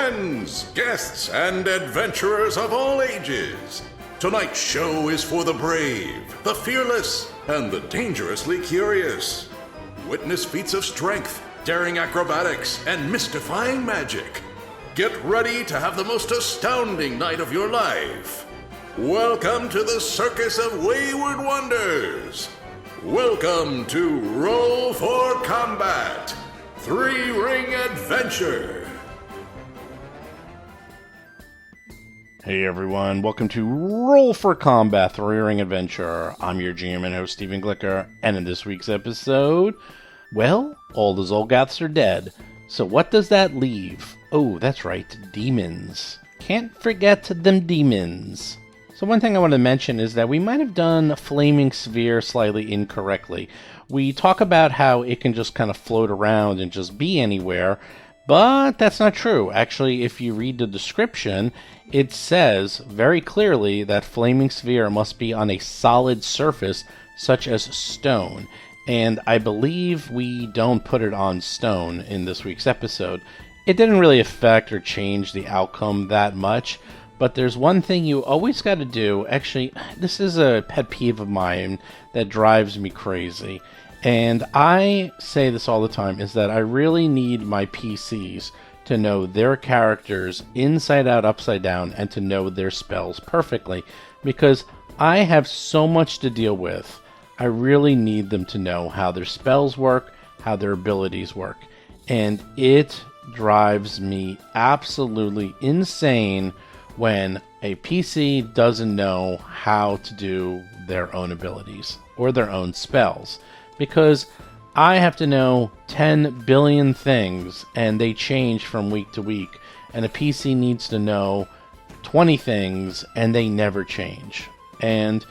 friends, guests, and adventurers of all ages. Tonight's show is for the brave, the fearless, and the dangerously curious. Witness feats of strength, daring acrobatics, and mystifying magic. Get ready to have the most astounding night of your life. Welcome to the Circus of Wayward Wonders. Welcome to Roll for Combat, Three-Ring Adventure. Hey everyone, welcome to Roll for Combat, Three-Ring Adventure. I'm your GM and host, Stephen Glicker, and in this week's episode, well, all the Zolgaths are dead. So what does that leave? Oh, that's right, demons. Can't forget them demons. So one thing I want to mention is that we might have done Flaming Sphere slightly incorrectly. We talk about how it can just kind of float around and just be anywhere, but that's not true. Actually, if you read the description, it says very clearly that Flaming Sphere must be on a solid surface, such as stone. And I believe we don't put it on stone in this week's episode. It didn't really affect or change the outcome that much, but there's one thing you always got to do. Actually, this is a pet peeve of mine that drives me crazy. And I say this all the time, is that I really need my PCs to know their characters inside out, upside down, and to know their spells perfectly. Because I have so much to deal with. I really need them to know how their spells work, how their abilities work. And it drives me absolutely insane when a PC doesn't know how to do their own abilities or their own spells. Because I have to know 10 billion things and they change from week to week. And a PC needs to know 20 things and they never change. And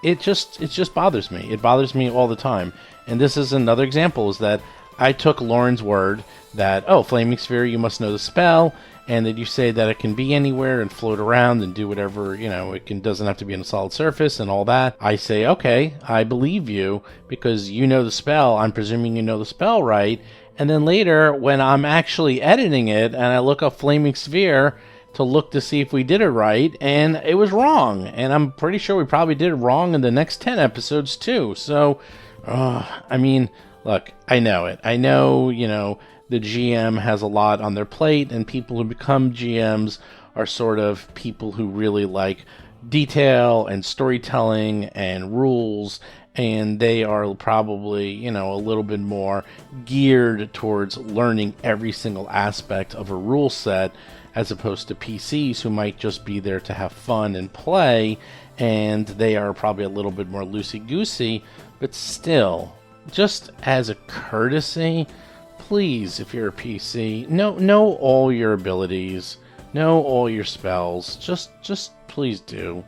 it just bothers me. It bothers me all the time. And this is another example, is that I took Lauren's word that, oh, Flaming Sphere, you must know the spell, and that you say that it can be anywhere and float around and do whatever, doesn't have to be on a solid surface and all that. I say, okay, I believe you because you know the spell. I'm presuming you know the spell right. And then later, when I'm actually editing it and I look up Flaming Sphere to look to see if we did it right, and it was wrong. And I'm pretty sure we probably did it wrong in the next 10 episodes too. So, look, I know it. I know, the GM has a lot on their plate, and people who become GMs are sort of people who really like detail and storytelling and rules, and they are probably, a little bit more geared towards learning every single aspect of a rule set, as opposed to PCs who might just be there to have fun and play, and they are probably a little bit more loosey-goosey, but still, just as a courtesy, please, if you're a PC, know all your abilities, know all your spells. Just please do.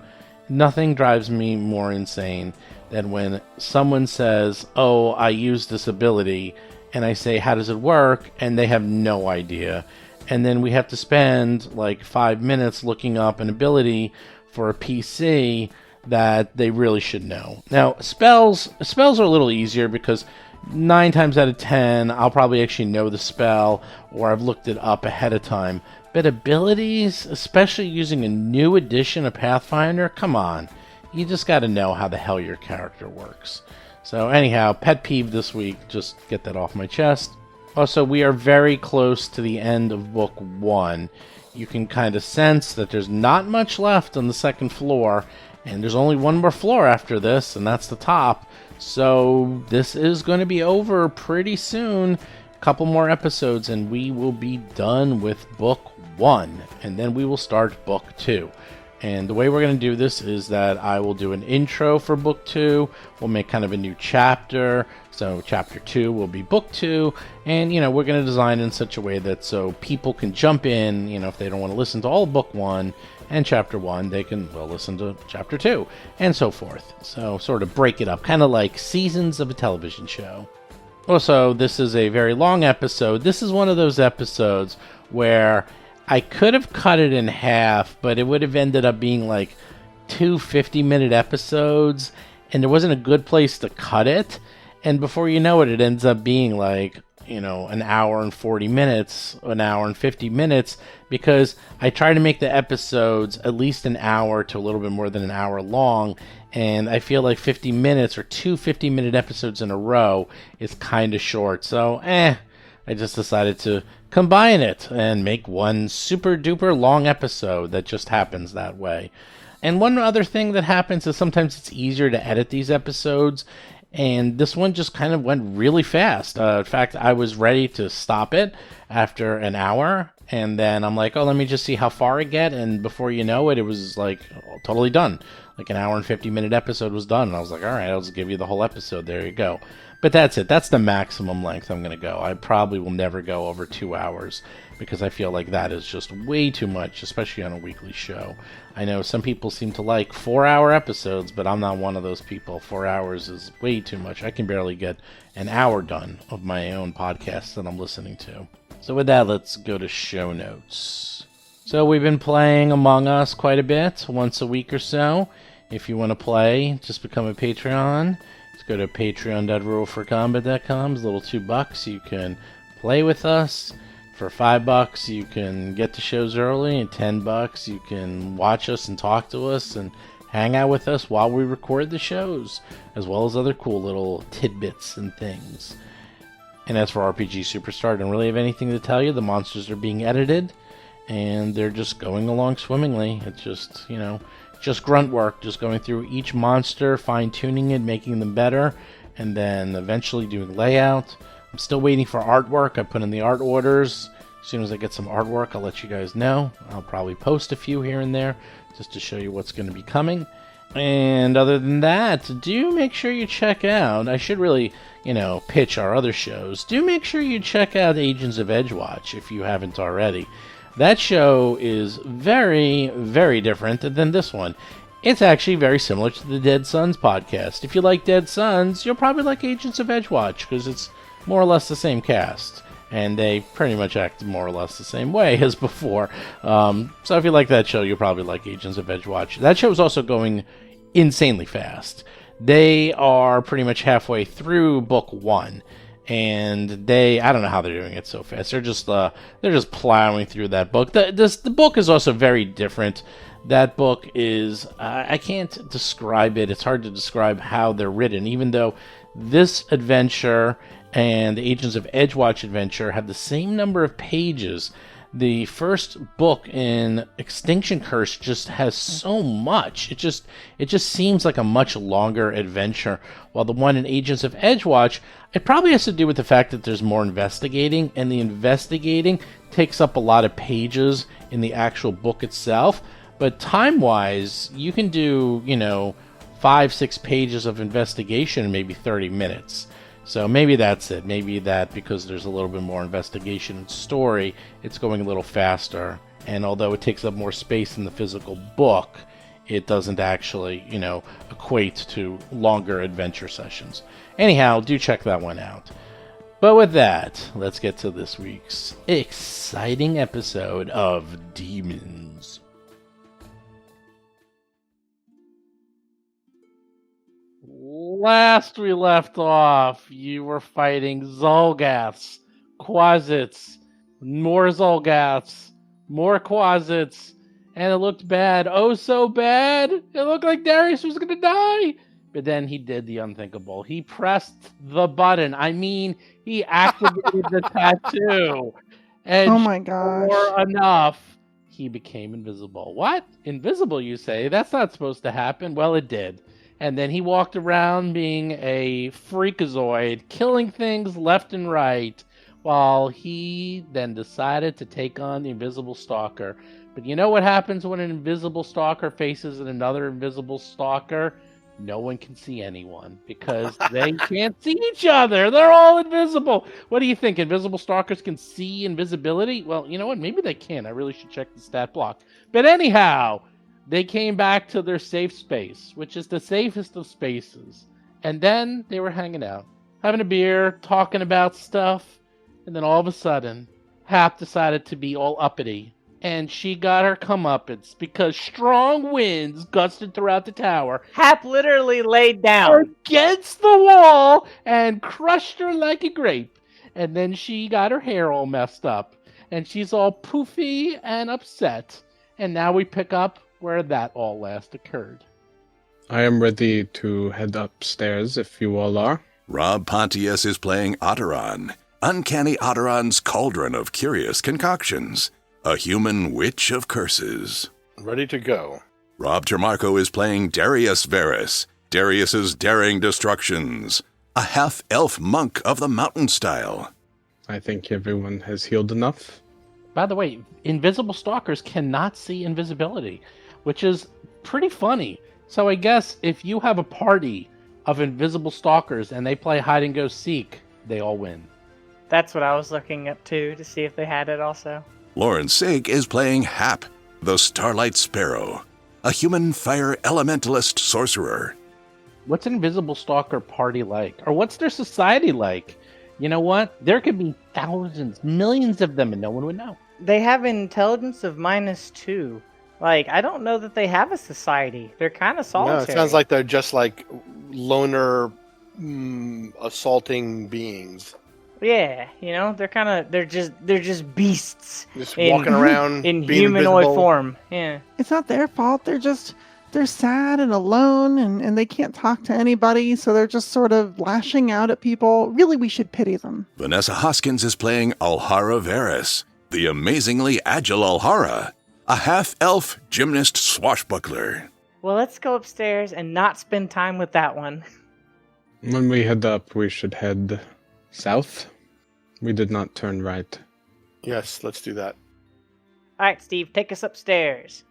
Nothing drives me more insane than when someone says, oh, I use this ability, and I say, how does it work? And they have no idea. And then we have to spend like 5 minutes looking up an ability for a PC that they really should know. Now, spells are a little easier because 9 times out of 10, I'll probably actually know the spell, or I've looked it up ahead of time. But abilities, especially using a new edition of Pathfinder, come on. You just got to know how the hell your character works. So anyhow, pet peeve this week, just get that off my chest. Also, we are very close to the end of Book 1. You can kind of sense that there's not much left on the second floor, and there's only one more floor after this, and that's the top. So this is going to be over pretty soon. A couple more episodes, and we will be done with Book 1, and then we will start Book 2. And the way we're going to do this is that I will do an intro for Book 2. We'll make kind of a new chapter. So Chapter 2 will be Book 2. And, we're going to design it in such a way that so people can jump in, if they don't want to listen to all of Book 1 and Chapter 1, they can, listen to Chapter 2 and so forth. So sort of break it up, kind of like seasons of a television show. Also, this is a very long episode. This is one of those episodes where I could have cut it in half, but it would have ended up being like 2 50-minute episodes, and there wasn't a good place to cut it. And before you know it, it ends up being like, an hour and 40 minutes, an hour and 50 minutes, because I try to make the episodes at least an hour to a little bit more than an hour long, and I feel like 50 minutes or two 50-minute episodes in a row is kind of short. So, I just decided to combine it and make one super duper long episode that just happens that way. And one other thing that happens is sometimes it's easier to edit these episodes, and this one just kind of went really fast. In fact, I was ready to stop it after an hour, and then I'm like, oh, let me just see how far I get, and before you know it, it was like totally done. Like an hour and 50-minute episode was done, and I was like, all right, I'll just give you the whole episode. There you go. But that's it. That's the maximum length I'm going to go. I probably will never go over 2 hours because I feel like that is just way too much, especially on a weekly show. I know some people seem to like 4-hour episodes, but I'm not one of those people. 4 hours is way too much. I can barely get an hour done of my own podcast that I'm listening to. So with that, let's go to show notes. So we've been playing Among Us quite a bit, once a week or so. If you want to play, just become a Patreon. Go to patreon.rulesforcombat.com. It's a little $2. You can play with us. For $5, you can get the shows early, and $10, you can watch us and talk to us and hang out with us while we record the shows, as well as other cool little tidbits and things. And as for RPG Superstar, I don't really have anything to tell you. The monsters are being edited, and they're just going along swimmingly. It's just, just grunt work, just going through each monster, fine-tuning it, making them better, and then eventually doing layout. I'm still waiting for artwork. I put in the art orders. As soon as I get some artwork, I'll let you guys know. I'll probably post a few here and there just to show you what's going to be coming. And other than that, do make sure you check out, I should really, pitch our other shows. Do make sure you check out Agents of Edgewatch if you haven't already. That show is very, very different than this one. It's actually very similar to the Dead Sons podcast. If you like Dead Sons, you'll probably like Agents of Edgewatch, because it's more or less the same cast. And they pretty much act more or less the same way as before. So if you like that show, you'll probably like Agents of Edgewatch. That show is also going insanely fast. They are pretty much halfway through book 1. And I don't know how they're doing it so fast. They're just plowing through that book. The book is also very different. That book is, I can't describe it. It's hard to describe how they're written, even though this adventure and the Agents of Edgewatch adventure have the same number of pages. The first book in Extinction Curse just has so much. It just seems like a much longer adventure. While the one in Agents of Edgewatch, it probably has to do with the fact that there's more investigating, and the investigating takes up a lot of pages in the actual book itself. But time-wise, you can do, 5-6 pages of investigation in maybe 30 minutes. So maybe that's it. Maybe that because there's a little bit more investigation and story, it's going a little faster. And although it takes up more space in the physical book, it doesn't actually, equate to longer adventure sessions. Anyhow, do check that one out. But with that, let's get to this week's exciting episode of Demons. Last we left off, you were fighting Zolgaths, Quasits, more Zolgaths, more Quasits, and it looked bad. Oh, so bad! It looked like Darius was gonna die! But then he did the unthinkable. He pressed the button. I mean, he activated the tattoo. And oh my gosh. sure enough, he became invisible. What? Invisible, you say? That's not supposed to happen. Well, it did. And then he walked around being a freakazoid, killing things left and right, while he then decided to take on the Invisible Stalker. But you know what happens when an Invisible Stalker faces another Invisible Stalker? No one can see anyone, because they can't see each other. They're all invisible. What do you think? Invisible Stalkers can see invisibility? Well, you know what? Maybe they can. I really should check the stat block. But anyhow, they came back to their safe space, which is the safest of spaces. And then they were hanging out, having a beer, talking about stuff. And then all of a sudden, Hap decided to be all uppity. And she got her comeuppance because strong winds gusted throughout the tower. Hap literally laid down Against the wall and crushed her like a grape. and then she got her hair all messed up, and she's all poofy and upset. And now we pick up where that all last occurred. I am ready to head upstairs if you all are. Rob Pontius is playing Otteron, Uncanny Otteron's cauldron of curious concoctions, a human witch of curses. Ready to go. Rob Termarco is playing Darius Varus, Darius's daring destructions, a half-elf monk of the mountain style. I think everyone has healed enough. By the way, invisible stalkers cannot see invisibility, which is pretty funny. So I guess if you have a party of invisible stalkers and they play hide and go seek, they all win. That's what I was looking up to see if they had it also. Lauren Sake is playing Hap, the Starlight Sparrow, a human fire elementalist sorcerer. What's an invisible stalker party like? Or what's their society like? You know what? There could be thousands, millions of them, and no one would know. They have intelligence of -2. Like, I don't know that they have a society. They're kind of solitary. No, it sounds like they're just like loner, assaulting beings. Yeah, you know, they're just beasts. Just walking around in being humanoid invisible. form. Yeah. It's not their fault. They're sad and alone, and they can't talk to anybody, so they're just sort of lashing out at people. Really, we should pity them. Vanessa Hoskins is playing Alhara Varus, the amazingly agile Alhara, a half-elf gymnast swashbuckler. Well, let's go upstairs and not spend time with that one. When we head up, we should head south. We did not turn right. Yes, let's do that. All right, Steve, take us upstairs.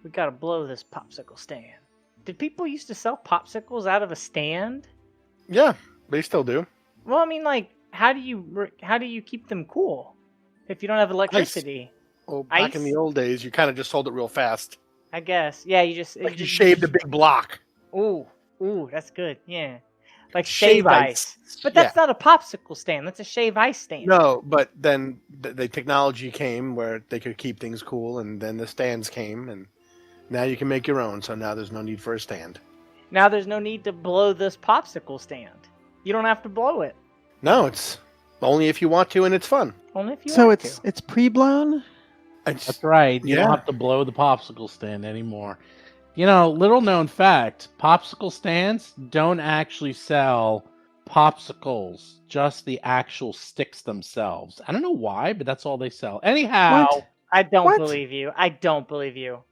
We gotta blow this popsicle stand. Did people used to sell popsicles out of a stand? Yeah, they still do. Well, I mean, like, how do you keep them cool if you don't have electricity? Well, back Ice? in the old days, you kind of just hold it real fast. I guess. Yeah, you just Like you shaved a big block. Ooh, that's good. Yeah, like Shave shave ice. But that's not a popsicle stand. That's a shave ice stand. No, but then the technology came where they could keep things cool, and then the stands came, and now you can make your own, so now there's no need for a stand. Now there's no need to blow this popsicle stand. You don't have to blow it. No, it's only if you want to, and it's fun. Only if you So want it's pre-blown? That's right. You don't Yeah. have to blow the popsicle stand anymore. You know, little known fact, popsicle stands don't actually sell popsicles, just the actual sticks themselves. I don't know why, but that's all they sell. Anyhow, What? I don't What? believe you. I don't believe you.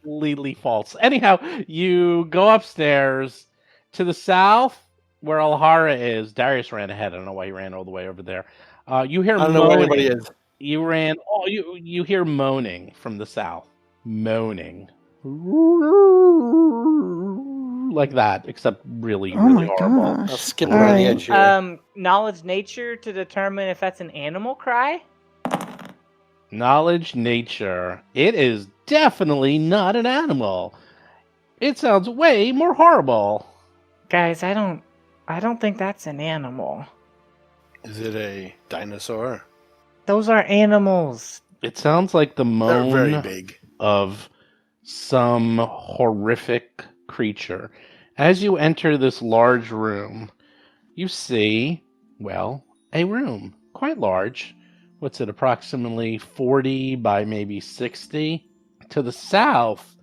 completely false. Anyhow, you go upstairs to the south where Alhara is. Darius ran ahead. I don't know why he ran all the way over there. You hear I don't know where moaning. anybody is. You ran. Oh, you hear moaning from the south. Moaning. Like that, except really, Oh really my horrible. gosh. I'll skip All around the right. edge here. Knowledge nature to determine if that's an animal cry. Knowledge nature. It is definitely not an animal. It sounds way more horrible. Guys, I don't think that's an animal. Is it a dinosaur? Those are animals. It sounds like the They're moan very big. of some horrific creature. As you enter this large room, you see, well, a room. Quite large. What's it, approximately 40 by maybe 60? To the south,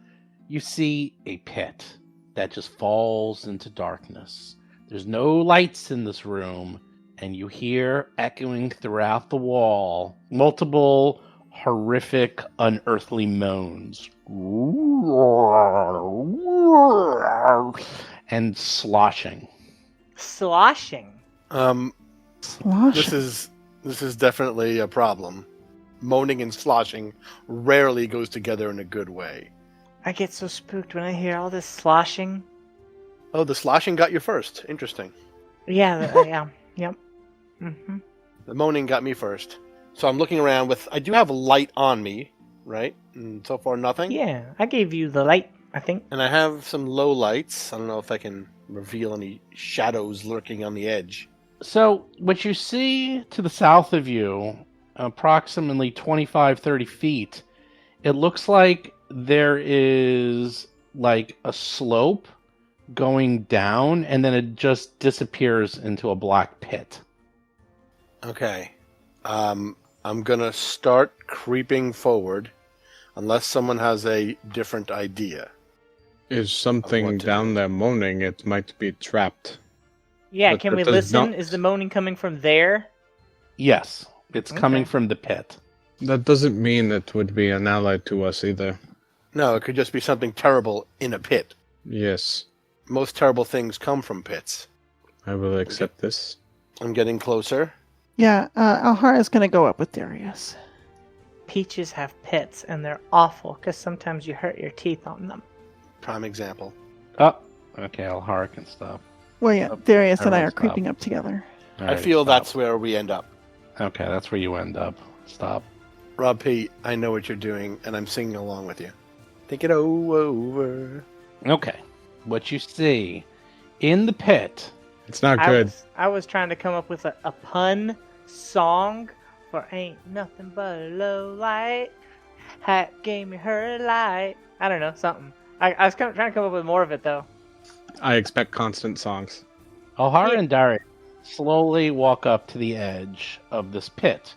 you see a pit that just falls into darkness. There's no lights in this room, and you hear echoing throughout the wall multiple horrific, unearthly moans. And sloshing. Sloshing. Slosh. This is definitely a problem. Moaning and sloshing rarely goes together in a good way. I get so spooked when I hear all this sloshing. Oh, the sloshing got you first. Interesting. Yeah, yep. Mm-hmm. The moaning got me first. So I'm looking around with... I do have a light on me, right? And so far, nothing. Yeah, I gave you the light, I think. And I have some low lights. I don't know if I can reveal any shadows lurking on the edge. So, what you see to the south of you, approximately 25, 30 feet, it looks like there is like a slope going down, and then it just disappears into a black pit. Okay. I'm gonna start creeping forward, unless someone has a different idea. Is something what to down do. there moaning? It might be trapped. Yeah, But can that we does listen? not- Is the moaning coming from there? Yes, it's coming Okay. from the pit. That doesn't mean it would be an ally to us either. No, it could just be something terrible in a pit. Yes, Most terrible things come from pits. I will accept this. I'm getting closer. Yeah, Alhara's gonna go up with Darius. Peaches have pits, and they're awful because sometimes you hurt your teeth on them. Prime example. Oh, okay, Alhara can stop. Well, yeah, Oh, Darius and I everyone are stop. creeping up together. All I right, feel stop. that's where we end up. Okay, that's where you end up. Stop. Rob P, I know what you're doing, and I'm singing along with you. Think it over. Okay, what you see in the pit. It's not good. I was trying to come up with a pun song for Ain't Nothing But a Low Light. Hat gave me her light. I don't know, something. I was trying to come up with more of it, though. I expect constant songs. Alhara Yeah. and Darius slowly walk up to the edge of this pit.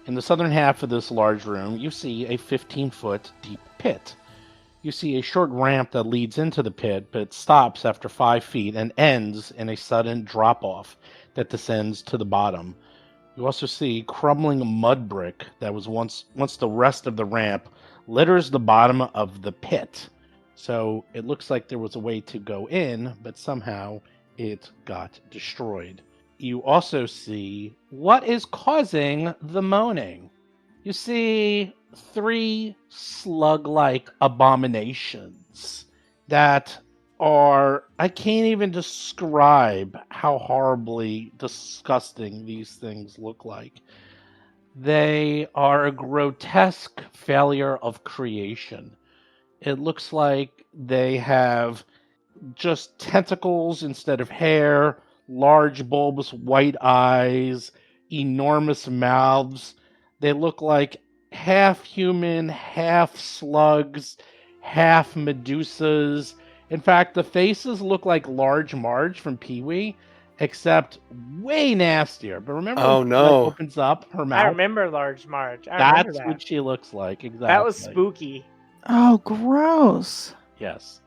In the southern half of this large room, you see a 15-foot deep pit. You see a short ramp that leads into the pit, but it stops after 5 feet and ends in a sudden drop-off that descends to the bottom. You also see crumbling mud brick that was once the rest of the ramp litters the bottom of the pit. So it looks like there was a way to go in, but somehow it got destroyed. You also see what is causing the moaning. You see 3 slug-like abominations that are... I can't even describe how horribly disgusting these things look like. They are a grotesque failure of creation. It looks like they have just tentacles instead of hair, large bulbous white eyes, enormous mouths. They look like half human, half slugs, half Medusas. In fact, the faces look like Large Marge from Pee-wee, except way nastier. But remember Oh, when she, no. opens up her I mouth? remember Large Marge. I remember That's that. what she looks like. Exactly. That was spooky. Oh, gross. Yes.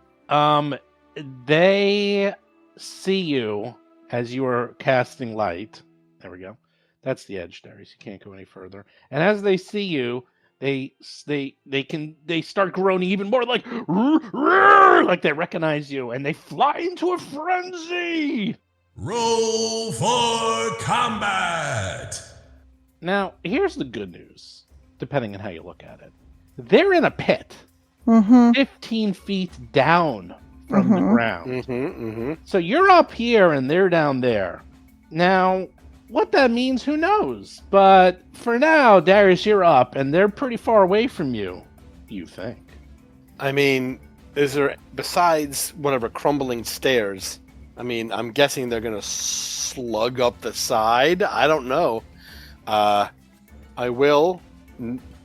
They see you as you are casting light. There we go. That's the edge, Darius. You can't go any further. And as they see you, they start groaning even more, like they recognize you, and they fly into a frenzy. Roll for combat! Now, here's the good news, depending on how you look at it. They're in a pit, Mm-hmm. 15 feet down from the Mhm. ground. Mm-hmm. So you're up here and they're down there. Now, what that means, who knows? But for now, Darius, you're up and they're pretty far away from you, you think. I mean, is there, besides whatever crumbling stairs, I mean, I'm guessing they're going to slug up the side? I don't know. I will,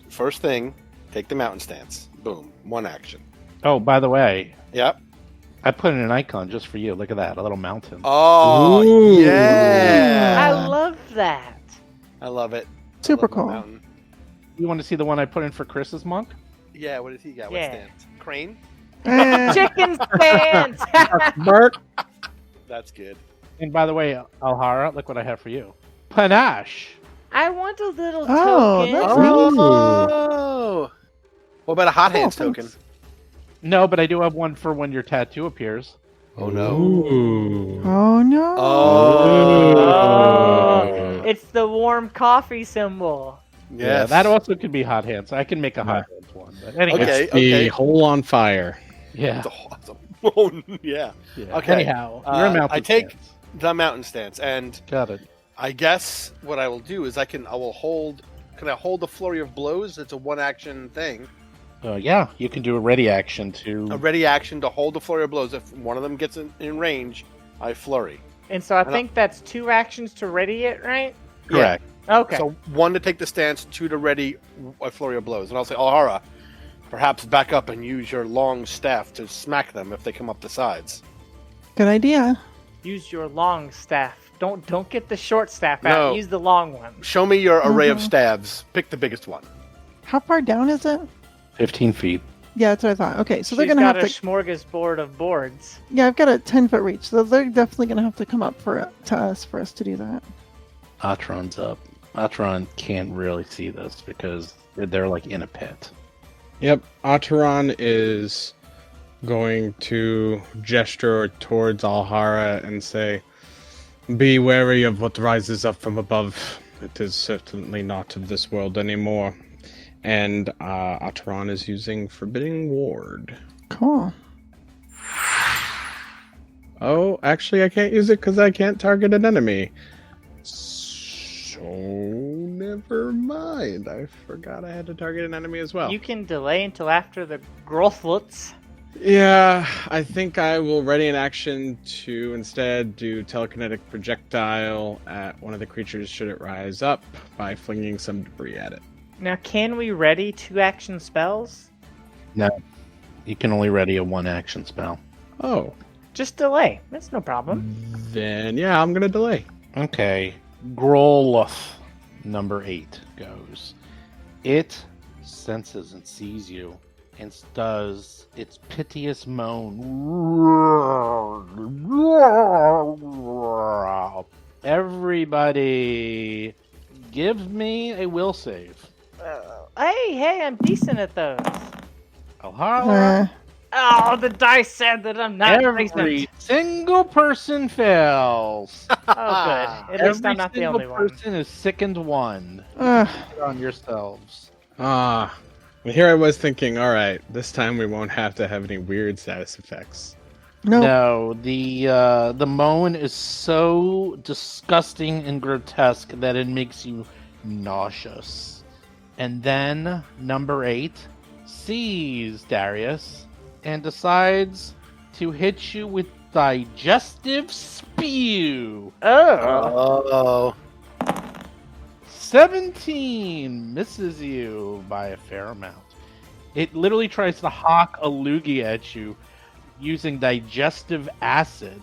first thing, take the mountain stance. Boom. One action. Oh, by the way, Yep. I put in an icon just for you. Look at that, a little mountain. Oh, Ooh. yeah. I love that. I love it. Super Love my cool. mountain. You want to see the one I put in for Chris's monk? Yeah, what does he got? Yeah. What stance? Crane? Eh, Chicken stands. Mark. That's good. And by the way, Alhara, look what I have for you. Panache. I want a little Oh, token. that's Oh! What about a hot hands Oh, token? thanks. No, but I do have one for when your tattoo appears. Oh, no. Ooh. oh no. Oh, it's the warm coffee symbol. Yes. Yeah, that also could be hot hands. I can make a hot hands one. But anyway, Okay. It's the hole on fire. yeah. That's awesome. Oh, yeah. Yeah. Okay. Anyhow, you're a mountain I take stance. the mountain stance, and Got it. I guess what I will do is I will hold. Can I hold the flurry of blows? It's a one action thing. Yeah, you can do a ready action to. A ready action to hold the flurry of blows. If one of them gets in range, I flurry. And so I And I- think that's 2 actions to ready it, right? Correct. Okay. So 1 to take the stance, 2 to ready a flurry of blows. And I'll say, Alhara, perhaps back up and use your long staff to smack them if they come up the sides. Good idea. Use your long staff. Don't get the short staff out. No. Use the long one. Show me your array of Mhm. stabs. Pick the biggest one. How far down is it? 15 feet. Yeah, that's what I thought. Okay, so they're She's gonna got have a to. smorgasbord of boards. Yeah, I've got a 10-foot reach, so they're definitely gonna have to come up to us for us to do that. Atron's up. Atron can't really see this because they're like in a pit. Yep, Ataran is going to gesture towards Alhara and say, "Be wary of what rises up from above. It is certainly not of this world anymore." And Ataran is using Forbidding Ward. Cool. Oh, actually, I can't use it because I can't target an enemy. So, never mind. I forgot I had to target an enemy as well. You can delay until after the Growthlets. Yeah, I think I will ready an action to instead do telekinetic projectile at one of the creatures should it rise up by flinging some debris at it. Now, can we ready 2-action spells? No. You can only ready a 1-action spell. Oh, Just delay. That's no problem. then yeah, I'm gonna delay. Okay. Growluth, number 8, goes. It senses and sees you and does its piteous moan. Everybody, give me a will save. Hey, I'm decent at those. Alhara, Oh, the dice said that I'm not every decent. single person fails. Oh, good. At least I'm not the only Every one. single person is sickened 1. Ugh. Put on yourselves. And here I was thinking, all right, this time we won't have to have any weird status effects. No. No, the moan is so disgusting and grotesque that it makes you nauseous. And then number 8 sees Darius and decides to hit you with digestive spew. Oh. Oh. 17 misses you by a fair amount. It literally tries to hawk a loogie at you using digestive acid.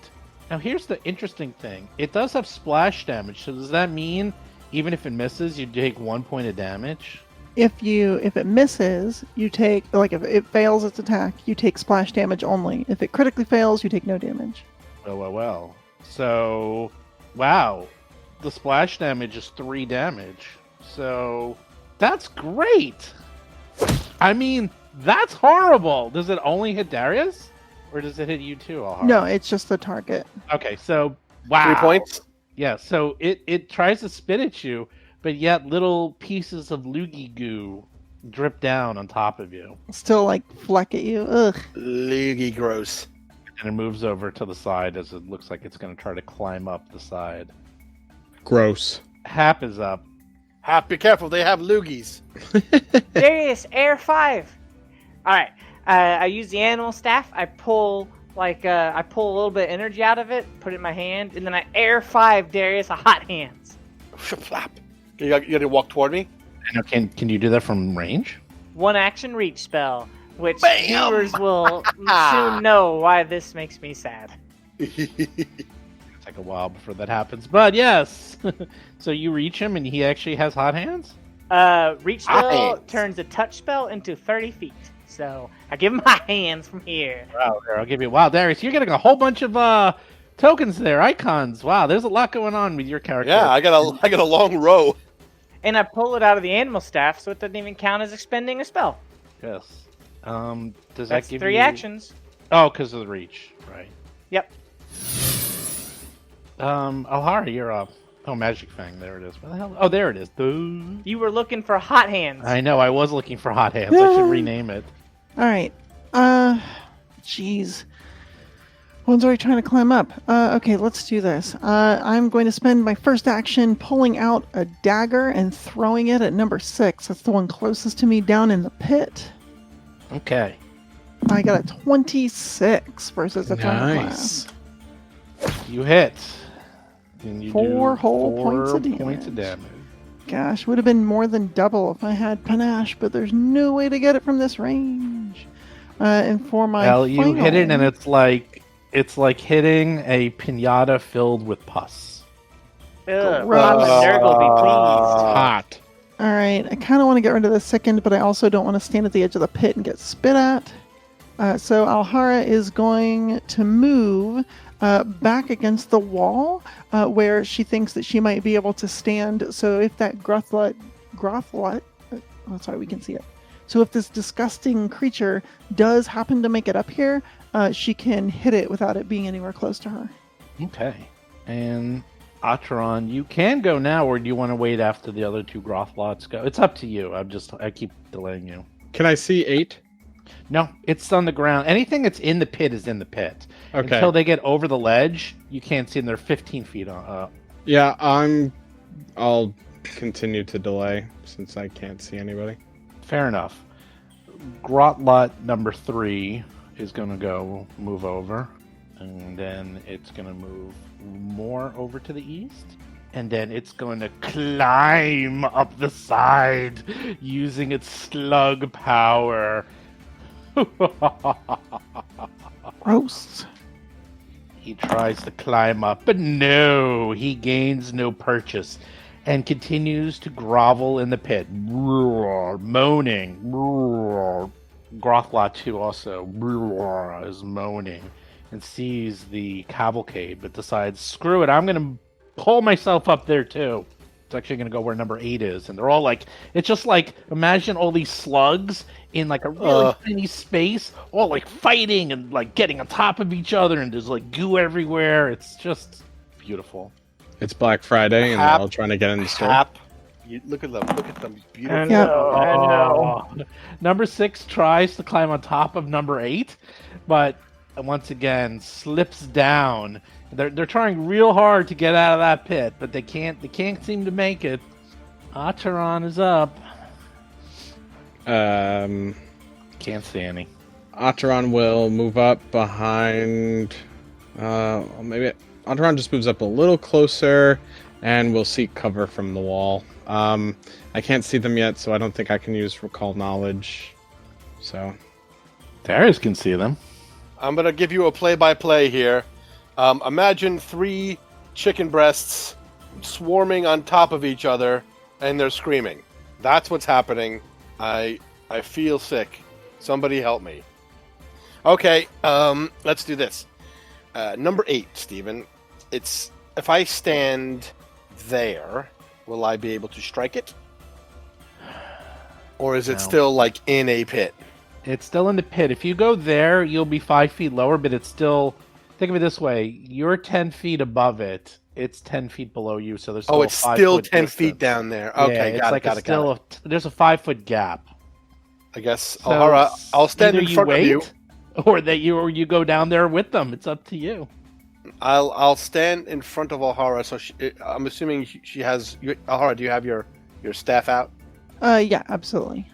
Now here's the interesting thing. It does have splash damage, so does that mean even if it misses, you take 1 point of damage? If it misses, you take, like, if it fails its attack, you take splash damage only. If it critically fails, you take no damage. Well. So, wow. The splash damage is 3 damage. So, that's great. I mean, that's horrible. Does it only hit Darius? Or does it hit you too, Alhara? No, it's just the target. Okay, so, wow. 3 points? Yeah, so it tries to spit at you, but yet little pieces of loogie goo drip down on top of you. Still, like, fleck at you. Ugh. Loogie gross. And it moves over to the side as it looks like it's going to try to climb up the side. Gross. Hap is up. Hap, be careful, they have loogies. Darius, Air 5. Alright, I use the animal staff. I pull a little bit of energy out of it, put it in my hand, and then I Air 5 Darius a hot hands. Flap. You gotta walk toward me? Now, can you do that from range? 1-action reach spell, which Bam! viewers will soon know why this makes me sad. It'll take a while before that happens, but yes. So you reach him and he actually has hot hands? Reach spell hands. turns a touch spell into 30 feet. So I give him my hands from here. Wow, there, I'll give you. Wow, Darius, you're getting a whole bunch of tokens there, icons. Wow, there's a lot going on with your character. Yeah, I got a long row. And I pull it out of the animal staff, so it doesn't even count as expending a spell. Yes. Does That's that give 3 you actions. Oh, because of the reach, right? Yep. Alhara, you're up. Oh, Magic Fang, there it is. Where the hell? Oh, there it is. You were looking for hot hands. I know, I was looking for hot hands. I should rename it. All right. Jeez. One's already trying to climb up. Okay, let's do this. I'm going to spend my first action pulling out a dagger and throwing it at number 6. That's the one closest to me down in the pit. Okay. I got a 26 versus the final Nice. class. You hit. And you Four do whole 4 points of damage. Gosh, would have been more than double if I had panache, but there's no way to get it from this range. And for my Well, you hit it and final- it's like It's like hitting a pinata filled with pus. Ugh, Gross. Papa Nurgle will be pleased. Hot. All right, I kind of want to get rid of the sickened, but I also don't want to stand at the edge of the pit and get spit at. So Alhara is going to move back against the wall where she thinks that she might be able to stand. So if that sorry, we can see it. So if this disgusting creature does happen to make it up here, she can hit it without it being anywhere close to her. Okay. And Atron, you can go now, or do you want to wait after the other two Grothlots go? It's up to you. I keep delaying you. Can I see 8? No, it's on the ground. Anything that's in the pit is in the pit. Okay. Until they get over the ledge, you can't see them. They're 15 feet up. Yeah, I'll continue to delay since I can't see anybody. Fair enough. Grotlot number 3 is going to move over. And then it's going to move more over to the east. And then it's going to climb up the side using its slug power. Gross. He tries to climb up, but no, he gains no purchase and continues to grovel in the pit, moaning. Grothlot 2 also is moaning and sees the cavalcade, but decides, screw it, I'm going to pull myself up there too. It's actually going to go where number 8 is, and they're all like, it's just like, imagine all these slugs in like a really tiny space, all like fighting and like getting on top of each other, and there's like goo everywhere. It's just beautiful. It's Black Friday, and they're all trying to get in the store. Look at them, beautiful. I know. Number 6 tries to climb on top of number 8, but once again slips down. They're trying real hard to get out of that pit, but they can't seem to make it. Ataran is up. Can't see any. Ataran will move up behind. Maybe Ataran just moves up a little closer, and will seek cover from the wall. I can't see them yet, so I don't think I can use Recall Knowledge. So Darius can see them. I'm gonna give you a play-by-play here. Imagine 3 chicken breasts swarming on top of each other, and they're screaming. That's what's happening. I feel sick. Somebody help me. Okay, let's do this. Number 8, Steven. It's if I stand there, will I be able to strike it? Or is it still like in a pit? It's still in the pit. If you go there, you'll be 5 feet lower, but it's still... Think of it this way. You're 10 feet above it. It's 10 feet below you, so there's still it's still 10 feet down there. Okay, got it. There's a 5-foot gap. I guess, So Alhara, I'll stand in front of you. Or you go down there with them. It's up to you. I'll stand in front of Alhara. So I'm assuming she has. Alhara, do you have your staff out? Yeah, absolutely.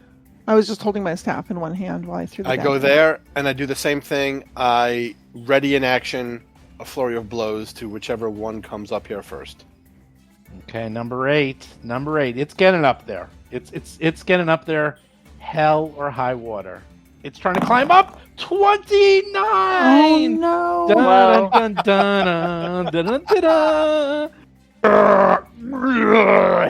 I was just holding my staff in one hand while I threw the I go dagger. there and I do the same thing. I ready in action a flurry of blows to whichever one comes up here first. Okay, number 8. It's getting up there. It's getting up there. Hell or high water. It's trying to climb up. 29. Oh no! Dun, dun, dun, dun, dun, dun, dun.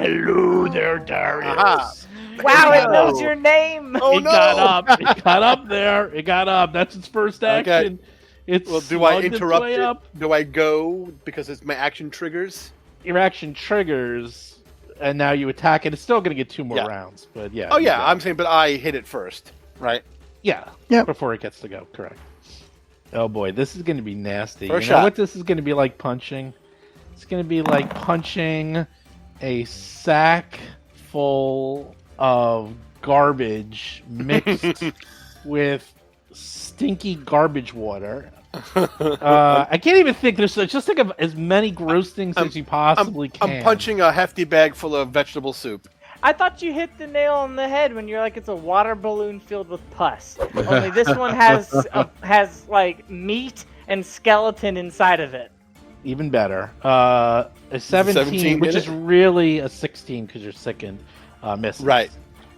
Hello there, Darius. Aha. Wow, it knows your name! Oh It got up. It got up there. It got up. That's its first action. It's Well, do I slugged its interrupt way it? up. Do I go because it's my action triggers? Your action triggers, and now you attack it. It's still going to get 2 more Yeah. rounds, but yeah. Oh you yeah, go. I'm saying, but I hit it first, right? Yeah. Yep. Before it gets to go, correct. Oh boy, this is going to be nasty. First you know shot. what this is going to be like punching? It's going to be like punching a sack full of garbage mixed with stinky garbage water. I can't even think. Just think of as many gross things as you possibly can. I'm punching a hefty bag full of vegetable soup. I thought you hit the nail on the head when you're like, it's a water balloon filled with pus. Only this one has like meat and skeleton inside of it. Even better. A 17, which is really a 16 because you're sickened. Misses. Right.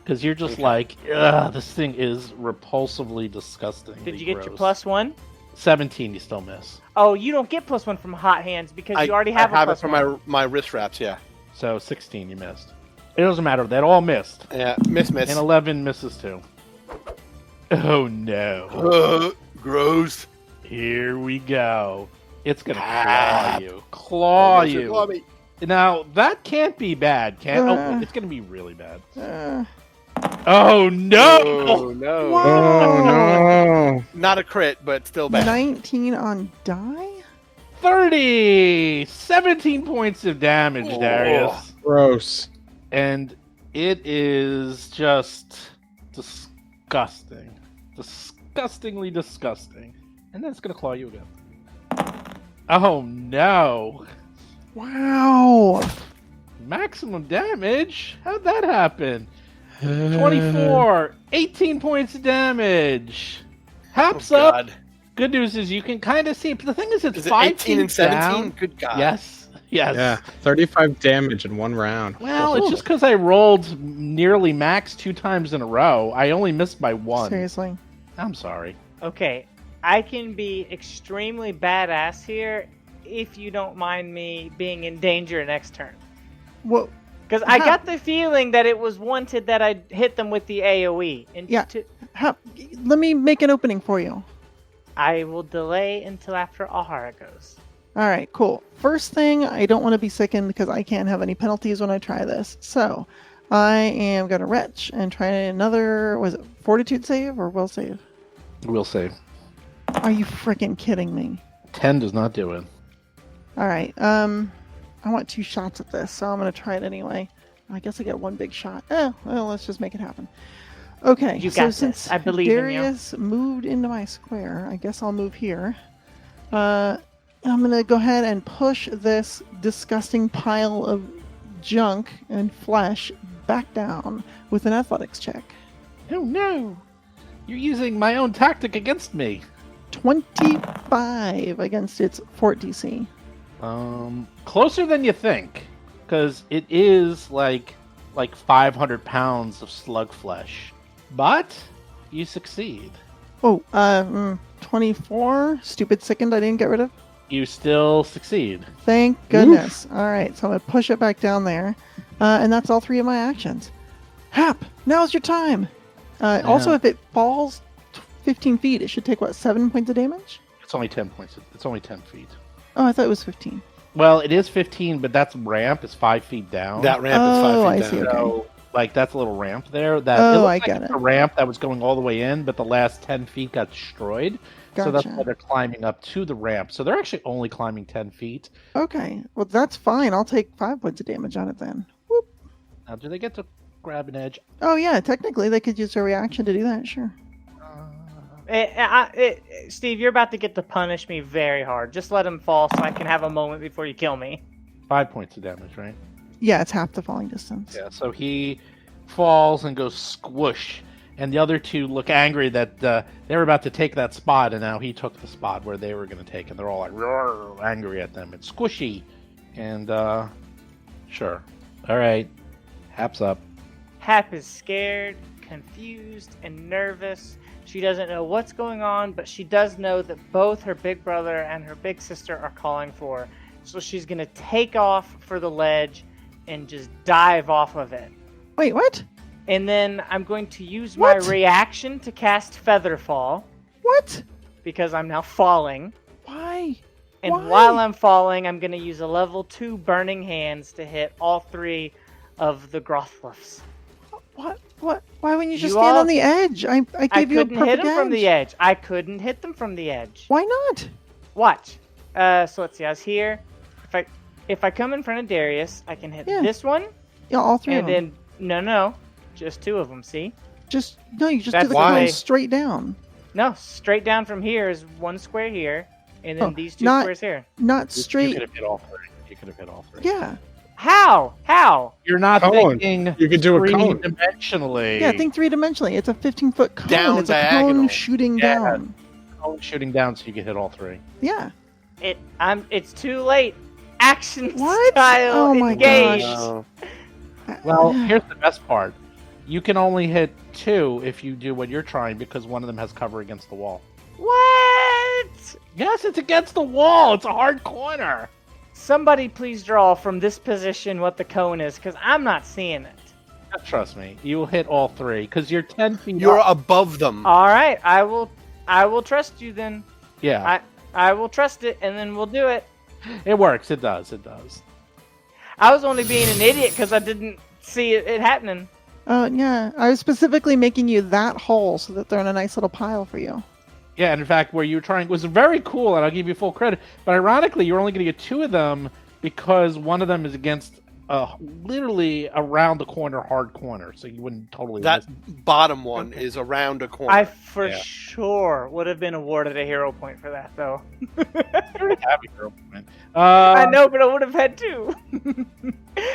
Because you're just like, ugh, this thing is repulsively disgusting. Did you get your +1? 17, you still miss. Oh, you don't get +1 from hot hands because you already I have have a it for +1. my wrist wraps. Yeah. So 16, you missed. It doesn't matter. That all missed. Yeah. Miss. And 11 misses too. Oh no. Gross. Here we go. It's gonna claw you. Claw you. Claw me. Now, that can't be bad, can Uh. Oh, it's gonna be really bad. Uh, Oh no! Oh no. Oh no! Not a crit, but still bad. 19 on die? 30! 17 points of damage, Oh. Darius. Gross. And it is just disgusting. Disgustingly disgusting. And then it's gonna claw you again. Oh no! Wow. Maximum damage? How'd that happen? 24! 18 points of damage! Haps Oh, up! God. Good news is you can kind of see. But the thing is, it's Is it 5 18 and feet 17? down. Good God. Yes. Yes. Yeah, 35 damage in one round. Well, it's just because I rolled nearly max 2 times in a row. I only missed by 1. Seriously. I'm sorry. Okay, I can be extremely badass here if you don't mind me being in danger next turn. What? Because I Huh. got the feeling that it was wanted that I hit them with the AoE. And Yeah. Let me make an opening for you. I will delay until after Ahara goes. All right, cool. First thing, I don't want to be sickened because I can't have any penalties when I try this. So I am going to retch and try another, was it fortitude save or will save? We'll save. Are you freaking kidding me? 10 does not do it. All right. I want 2 shots at this, so I'm going to try it anyway. I guess I get 1 big shot. Well, let's just make it happen. Okay, You so got this. since I believe in you. Darius moved into my square, I guess I'll move here. I'm going to go ahead and push this disgusting pile of junk and flesh back down with an athletics check. Oh no! You're using my own tactic against me. 25 against its fort DC. Closer than you think, because it is like 500 pounds of slug flesh, but you succeed. Oh, 24. Stupid sickened I didn't get rid of. You still succeed. Thank goodness. All right, so I'm going to push it back down there. And that's all 3 of my actions. Hap, now's your time. Also, if it falls 15 feet, it should take, 7 points of damage? It's only 10 points. It's only 10 feet. Oh, I thought it was 15. Well, it is 15, but that's ramp is 5 feet down. That ramp is 5 Oh, feet I down. see. Okay. So, that's a little ramp there. That Oh, it looks I like get it's it. a ramp that was going all the way in, but the last 10 feet got destroyed. So that's Gotcha. why they're climbing up to the ramp. So they're actually only climbing 10 feet. Okay, well, that's fine. I'll take 5 points of damage on it then. Whoop. Now, do they get to grab an edge? Oh, yeah, technically they could use their reaction to do that, sure. Steve, you're about to get to punish me very hard. Just let him fall so I can have a moment before you kill me. 5 points of damage, right? Yeah, it's half the falling distance. Yeah, so he falls and goes squish. And the other 2 look angry that they were about to take that spot, and now he took the spot where they were going to take, and they're all like roar, angry at them. It's squishy. And, sure. All right. Hap's up. Hap is scared, confused, and nervous. She doesn't know what's going on, but she does know that both her big brother and her big sister are calling for her. So she's going to take off for the ledge and just dive off of it. Wait, what? And then I'm going to use my What? reaction to cast Featherfall What? because I'm now falling. Why? And Why? while I'm falling, I'm going to use a level 2 Burning Hands to hit all 3 of the Grothluffs. What? Why wouldn't you just You stand all- on the edge? I I gave you a couldn't perfect hit them from the edge. edge. I couldn't hit them from the edge. Why not? Watch. So let's see. I was here. If I come in front of Darius, I can hit Yeah. this one, Yeah, all 3 of and them. then no, just 2 of them. See? You just do That's the why- cone straight down. No, straight down from here is 1 square here, and then Oh, these 2 not- squares here. Not You straight. could have hit all 3. You could have hit all 3. Yeah. How? You're not Cone. thinking You could do a cone. three-dimensionally. Yeah, think 3-dimensionally. It's a 15-foot cone. Down it's a diagonal. cone shooting Yeah. down. Cone shooting down so you can hit all 3. Yeah. It's too late. Action What? style Oh my engaged. gosh. No. Well, here's the best part. You can only hit 2 if you do what you're trying because one of them has cover against the wall. What? What? Yes, it's against the wall. It's a hard corner. Somebody please draw from this position what the cone is, because I'm not seeing it. Trust me, you will hit all three because you're 10 feet. You're up. above them. All right, I will trust you then. Yeah, I will trust it, and then we'll do it. it works. It does. It does. I was only being an idiot because I didn't see it happening. Oh, yeah. I was specifically making you that hole so that they're in a nice little pile for you. Yeah, and in fact, where you were trying was very cool, and I'll give you full credit. But ironically, you're only going to get 2 of them because one of them is against literally around the corner, hard corner, so you wouldn't totally. That miss. bottom one is around a corner. I for sure would have been awarded a hero point for that, though. You already have a hero point. I know, but I would have had 2. All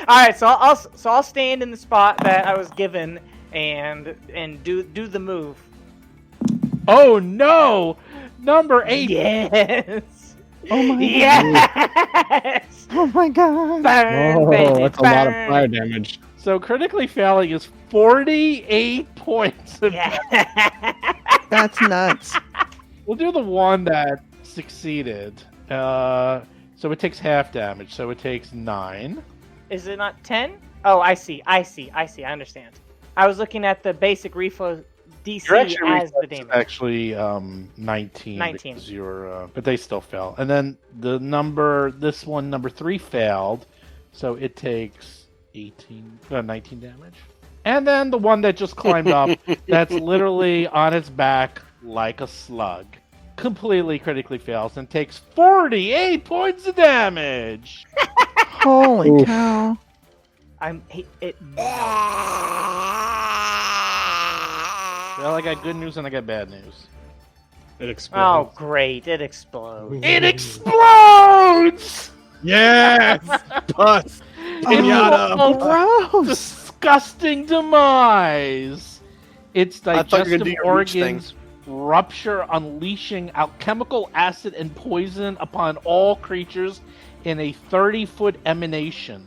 right, so I'll stand in the spot that I was given and do the move. Oh no! Number 8. Yes. Oh my Yes. Oh my god. Burn, baby, That's a lot of burn. fire damage. So critically failing is 48 points. Yeah. That's nuts. We'll do the one that succeeded. So it takes half damage. So it takes 9. Is it not 10? Oh, I see. I understand. I was looking at the basic reflow DC as the damage. Actually 19. 19. because you're, but they still fell. And then this one, number 3 failed. So it takes 19 damage. And then the one that just climbed up, that's literally on its back like a slug. Completely critically fails and takes 48 points of damage. Holy Oof. cow. Well, I got good news and I got bad news. It Oh, explodes. great. It explodes. It explodes! Yes! Pus! Pinata! Oh, Gross. disgusting demise! Its I thought you were gonna digestive do your reach thing. organs rupture, unleashing alchemical acid and poison upon all creatures in a 30-foot emanation.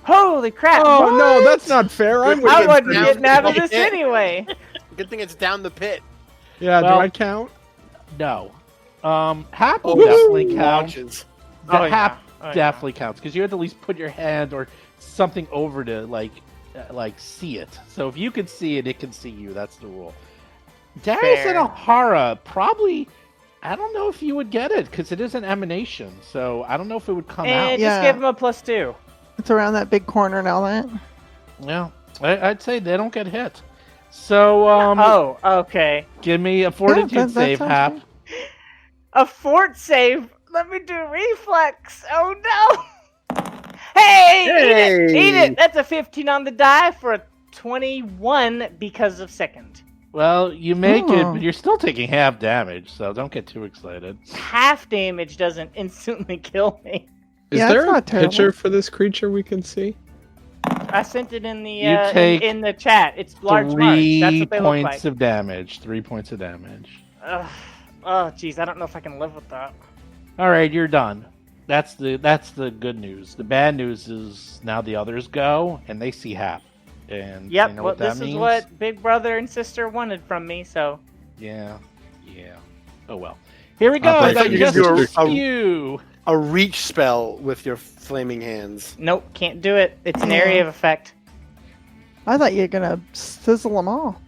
Holy crap. Oh What? no, that's not fair. I'm I with wasn't you. getting out of this anyway. Good thing it's down the pit. Yeah, Well- do I count? No. Hap Oh, definitely counts. launches. The Oh, yeah. Hap Oh, yeah. definitely counts because you have to at least put your hand or something over to like see it. So if you can see it, it can see you. That's the rule. Darius Fair. and Ahara probably. I don't know if you would get it because it is an emanation. So I don't know if it would come And out. Yeah. just give him a +2. It's around that big corner and all that. Yeah, I'd say they don't get hit. So Oh, okay. give me a fortitude that save, sounds Hap. good. A fort save. Let me do reflex. Oh no. Hey, Hey! eat it. That's a 15 on the die for a 21 because of second. Well, you make it, Oh. but you're still taking half damage. So don't get too excited. Half damage doesn't instantly kill me. Is Yeah, there it's a not terrible. picture for this creature we can see? I sent it in the You take in the chat. It's large marks. 3 That's what they look like. points of damage. 3 points of damage. Ugh. Oh, jeez, I don't know if I can live with that. All right, you're done. That's the good news. The bad news is now the others go and they see Hap. And Yep. you know Well, what that this means? is what Big Brother and Sister wanted from me. So Yeah. Oh well. Here we go. I I thought got you just could do a a- few. A reach spell with your flaming hands. nope, can't do it. It's an area of effect. I thought you were gonna sizzle them all.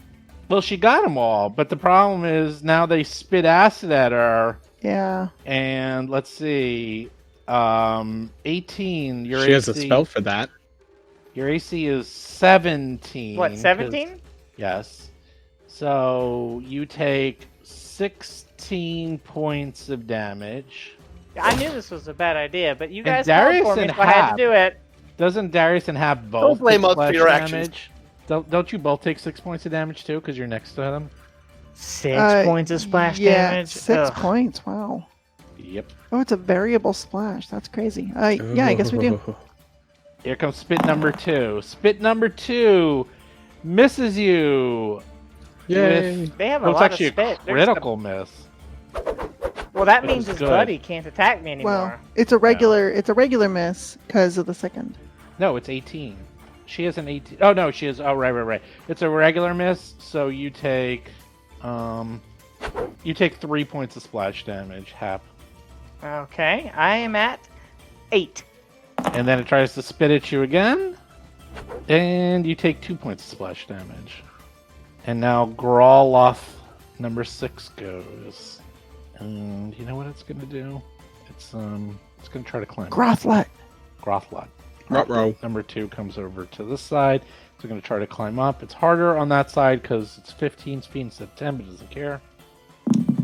Well, she got them all, but the problem is now they spit acid at her. Yeah. And let's see, 18. Your She has a AC spell for that. Your AC is 17. What, 'cause- 17? Yes. So you take 16 points of damage. I knew this was a bad idea, but you And guys Darius called for me, and so I had Hap. to do it. Doesn't Darius and Hap both blame take us for splash your actions. damage? Don't you both take 6 points of damage too? Because you're next to them. 6 Uh, points of splash yeah, damage. 6 Ugh. points. Wow. Yep. Oh, it's a variable splash. That's crazy. Yeah, I guess we do. Here comes spit number 2. Spit number 2 misses you. Yay. With, They have a well, it's lot actually of spit. a They're just critical miss. well, that It means was his good. buddy can't attack me anymore. Well, it's a regular miss because of the second. No, it's 18. She has an 18. Oh no, she has. Oh right. It's a regular miss. So you take You take 3 points of splash damage, Hap. Okay, I am at 8. And then it tries to spit at you again. And you take 2 points of splash damage. And now Growloth number 6 goes. And you know what it's going to do? It's going to try to climb. Grothlet. Growlot. Ruh-roh. Number 2 comes over to this side. It's going to try to climb up. It's harder on that side because it's 15 feet instead of 10, but doesn't care.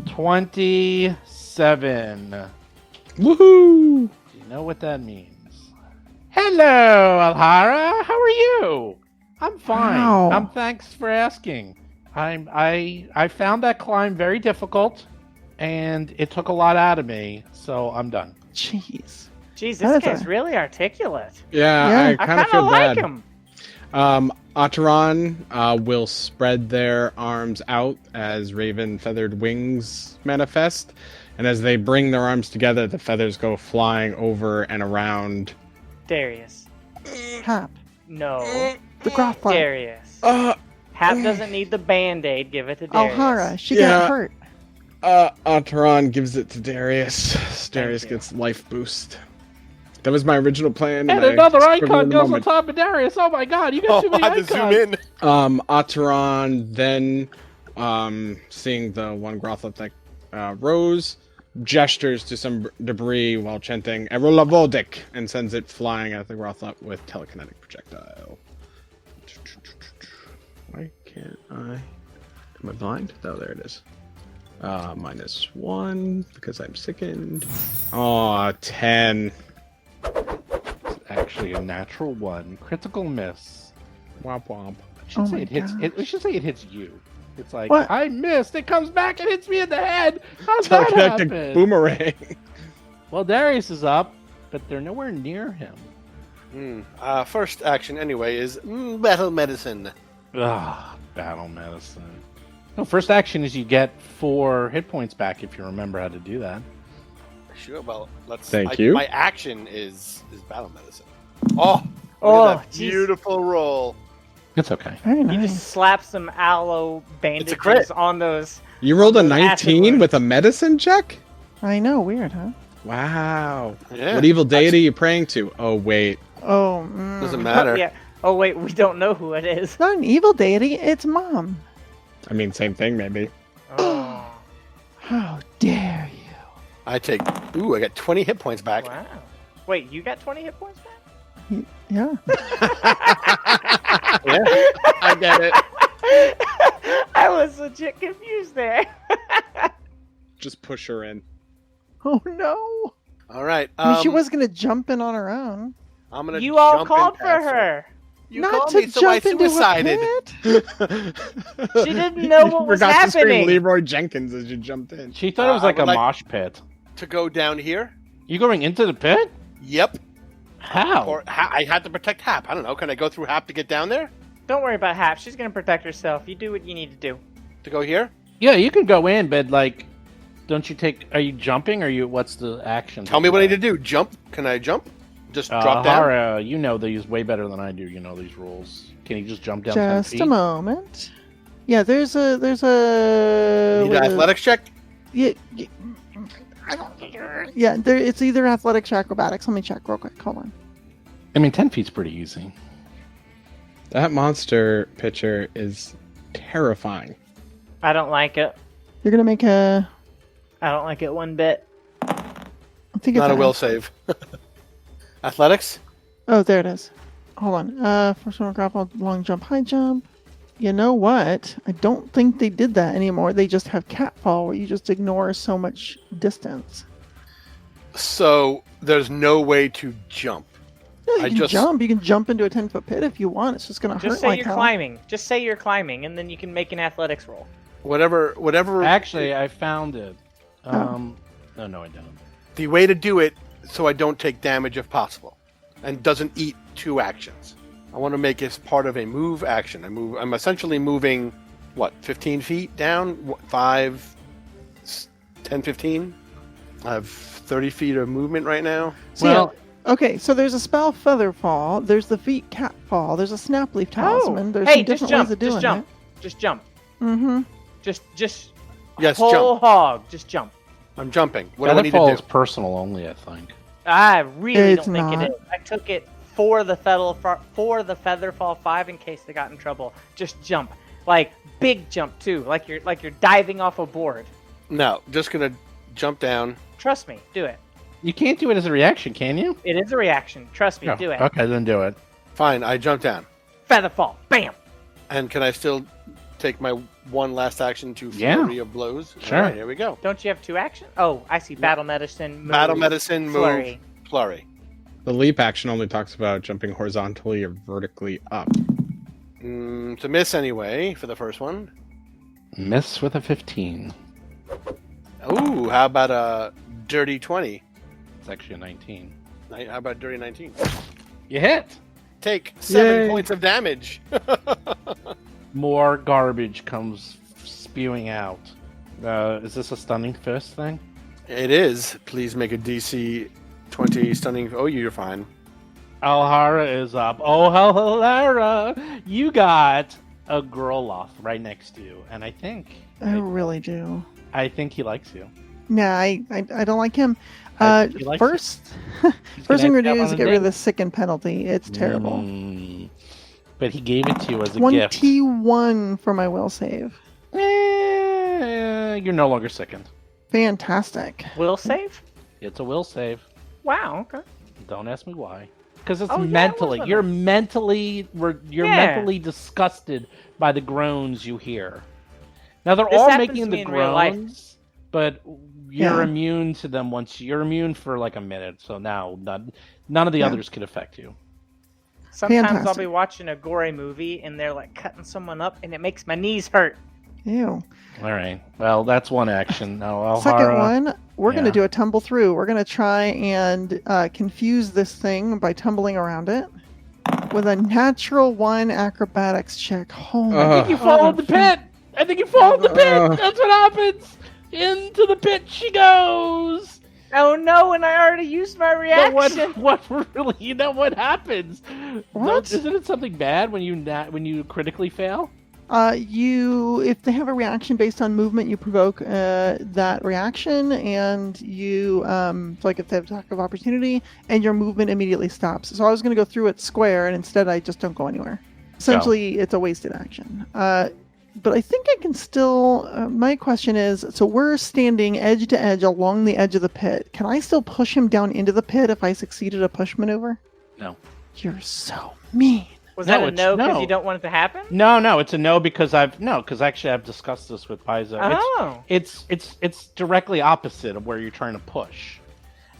27. Woohoo! Do you know what that means? Hello, Alhara. How are you? I'm fine. Wow. Thanks for asking. I found that climb very difficult, and it took a lot out of me, so I'm done. Jeez. Jeez, That this is guy's really articulate. Yeah, Yeah. I I kind of kind feel of like bad. him. Ataran will spread their arms out as raven feathered wings manifest, and as they bring their arms together, the feathers go flying over and around. Darius. Hap. No. The Grothlet. Darius. Uh, Hap doesn't need the band-aid. Give it to Darius. Alhara. She Yeah. got hurt. Ataran gives it to Darius. Darius you. gets life boost. That was my original plan. And I another scribbled icon in the goes on moment. top of Darius. Oh my god, you got too Oh, I many had to icons. zoom in. Ataran then, seeing the one Grothlet that rose, gestures to some debris while chanting Erolavodik and sends it flying at the Grothlet with telekinetic projectile. Why can't I? Am I blind? Oh, there it is. -1 because I'm sickened. Aw, 10. It's actually a natural 1. Critical miss. Womp womp. I should Oh say my it hits. gosh. We should say it hits you. It's like What? I missed. It comes back and hits me in the head. How's that Telekinetic happen? boomerang. Well, Darius is up, but they're nowhere near him. First action, anyway, is battle medicine. Ugh, battle medicine. No, first action is you get 4 hit points back if you remember how to do that. Sure, well, let's. Thank you. My action is battle medicine. Oh, Oh, look at that jeez. beautiful roll. It's okay. Very You nice. just slap some aloe bandages crit. on those. You rolled a Acid 19 wounds. with a medicine check? I know. Weird, huh? Wow. Yeah. What evil deity are you praying to? Oh, wait. Oh. Doesn't matter. Yeah. Oh wait, we don't know who it is. It's not an evil deity. It's Mom. I mean, same thing, maybe. Oh. How dare you? I take. Ooh, I got 20 hit points back. Wow. Wait, you got 20 hit points back? Yeah. Yeah, I get it. I was legit confused there. Just push her in. Oh no. All right. I mean, she was gonna jump in on her own. I'm gonna. You all jump called in for past her. You Not called to me, so I jump into suicided. a pit. She didn't know what was Forgot to scream happening. Leroy Jenkins as you jumped in. She thought it was I like a would like- mosh pit. To go down here. You going into the pit? Yep. How? Or I had to protect Hap. I don't know. Can I go through Hap to get down there? Don't worry about Hap. She's gonna protect herself. You do what you need to do. To go here? Yeah, you can go in, but like, don't you take? Are you jumping? Or you? What's the action? Tell me what I need to do. Jump? Can I jump? Just drop down? Hara, you know these way better than I do. You know these rules. Can you just jump down 10 Just feet? a moment. Yeah, there's a Need an athletics check? Yeah, yeah. There, it's either athletics or acrobatics. Let me check real quick. Hold on. I mean, 10 feet's pretty easy. That monster picture is terrifying. I don't like it. You're gonna make a. I don't like it one bit. I think it's Not a will save. Athletics? Oh, there it is. Hold on. First one, grapple, long jump, high jump. You know what? I don't think they did that anymore. They just have catfall, where you just ignore so much distance. So there's no way to jump. No, you I can just- jump. You can jump into a 10-foot pit if you want. It's just gonna Just hurt say like you're hell. climbing. Just say you're climbing, and then you can make an athletics roll. Whatever. Actually, I found it. No, I don't. The way to do it so I don't take damage if possible, and doesn't eat 2 actions. I want to make it part of a move action. I'm essentially moving, 15 feet down? 5, 10, 15? I have 30 feet of movement right now. So, Well- yeah, okay, so there's a spell Featherfall. There's the feat Catfall. There's a Snapleaf Talisman. There's hey, some just different jump. ways of doing Just jump. Just jump. it. Mm-hmm. Just Yes, Whole jump. hog. Just jump. I'm jumping. What do I need Featherfall to is do? personal only, I think. I really It's don't think not. it is. I took it for the Featherfall 5 in case they got in trouble. Just jump. Like big jump too. Like you're diving off a board. No, just gonna jump down. Trust me, do it. You can't do it as a reaction, can you? It is a reaction. Trust me, Oh, do it. Okay, then do it. Fine, I jump down. Featherfall. Bam. And can I still take my one last action to Yeah. flurry of blows? Sure. All right, here we go. Don't you have 2 actions? Oh, I see. Battle medicine. Move, Battle medicine, move, flurry. flurry. The leap action only talks about jumping horizontally or vertically up. To miss anyway for the first one. Miss with a 15. Ooh, how about a dirty 20? It's actually a 19. How about dirty 19? You hit! Take 7 Yay. points of damage. More garbage comes spewing out. Is this a stunning fist thing? It is. Please make a DC 20 stunning. Oh, you're fine. Alhara is up. Oh, Alhara! You got a Groloth right next to you, and I think I really do. he likes you. Nah, I don't like him. I think he likes First, He's first thing gonna we're end up doing on is a get rid of date. the sicken penalty. It's terrible. But he gave it to you as a One gift. T1 for my will save. You're no longer sickened. Fantastic. Will save? It's a will save. Wow. Okay. Don't ask me why. Because it's Oh, yeah, it mentally. was You're one mentally. You're Yeah. mentally disgusted by the groans you hear. Now they're This all happens making to the me in real life. groans, but you're Yeah. immune to them once. You're immune for like a minute. So now none of the Yeah. others can affect you. Sometimes I'll Fantastic. be watching a gory movie and they're like cutting someone up and it makes my knees hurt. Ew. All right. Well, that's one action. Now, Second Alhara. one, we're going Yeah. to do a tumble through. We're going to try and confuse this thing by tumbling around it with a natural 1 acrobatics check. Oh my I think you fall in the pit. I think you fall in the pit. That's what happens. Into the pit she goes. Oh no, and I already used my But reaction. what really? You know what happens? What? Isn't it something bad when you critically fail? If they have a reaction based on movement, you provoke that reaction, and you like if they have attack of opportunity, and your movement immediately stops. So I was going to go through it square, and instead I just don't go anywhere. Essentially, it's a wasted action. But I think I can still. My question is: so we're standing edge to edge along the edge of the pit. Can I still push him down into the pit if I succeeded a push maneuver? No. You're so mean. Was No, that a it's- no because no. you don't want it to happen? No, it's a no because actually I've discussed this with Paizo. Oh. It's directly opposite of where you're trying to push.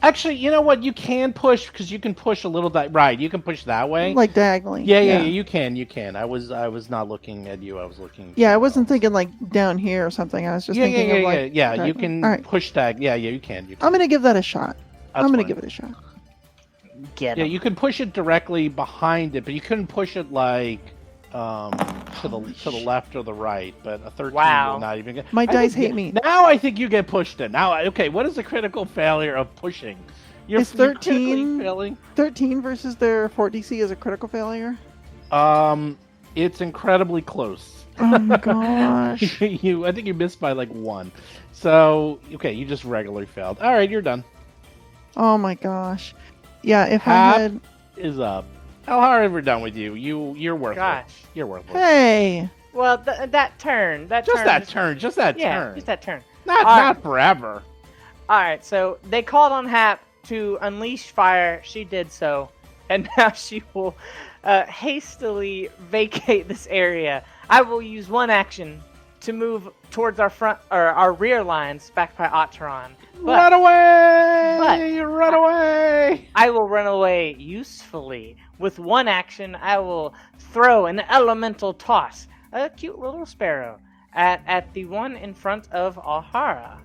Actually, you know what? You can push because you can push a little right. You can push that way. Like diagonally. Yeah, you can. I was not looking at you. I was looking. Yeah, I wasn't thinking like down here or something. I was just thinking of like. Yeah. You diagonal. can All right. push that. Yeah, you can. You can. I'm gonna give that a shot. That's I'm gonna fine. give it a shot. Get Yeah, him. you can push it directly behind it, but you couldn't push it like to the left or the right. But a 13 Wow. will not even get. My I dice think- hate me. Now I think you get pushed in. Now, okay, what is the critical failure of pushing? Is you're critically 13 failing. 13 versus their fort DC is a critical failure. It's incredibly close. Oh my gosh. I think you missed by like 1. So okay, you just regularly failed. All right, you're done. Oh my gosh. Yeah, if Hap I had. is up. Alhara, we're done with you. You're worthless. Gosh. You're worthless. Hey. Well, that turn. That Just turn. that turn. Just that Yeah, turn. just that turn. Not All not forever. All right, so they called on Hap to unleash fire. She did so, and now she will hastily vacate this area. I will use one action to move towards our front or our rear lines back by Otteron. Run But away! Run away! I will run away usefully. With one action, I will throw an elemental toss, a cute little sparrow, at the one in front of Alhara.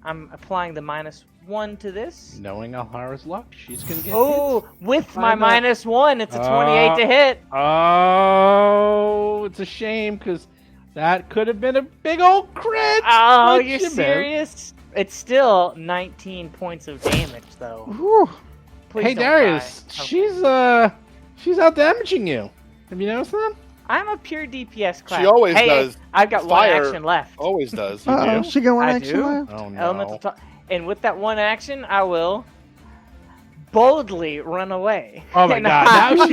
I'm applying the -1 to this. Knowing Alhara's luck, she's gonna get. Oh, with my I know. -1, it's a 28 to hit. Oh, it's a shame because that could have been a big old crit. Oh, But you're you missed. serious? It's still 19 points of damage, though. Whew. Please Hey don't Darius, die. she's out damaging you. Have you noticed that? I'm a pure DPS class. She always hey, does. I've got Fire. one action left. Always does. Uh-oh, do? she got one I action do. left. Oh no. Elemental and with that one action, I will boldly run away. Oh my And god, I- now she's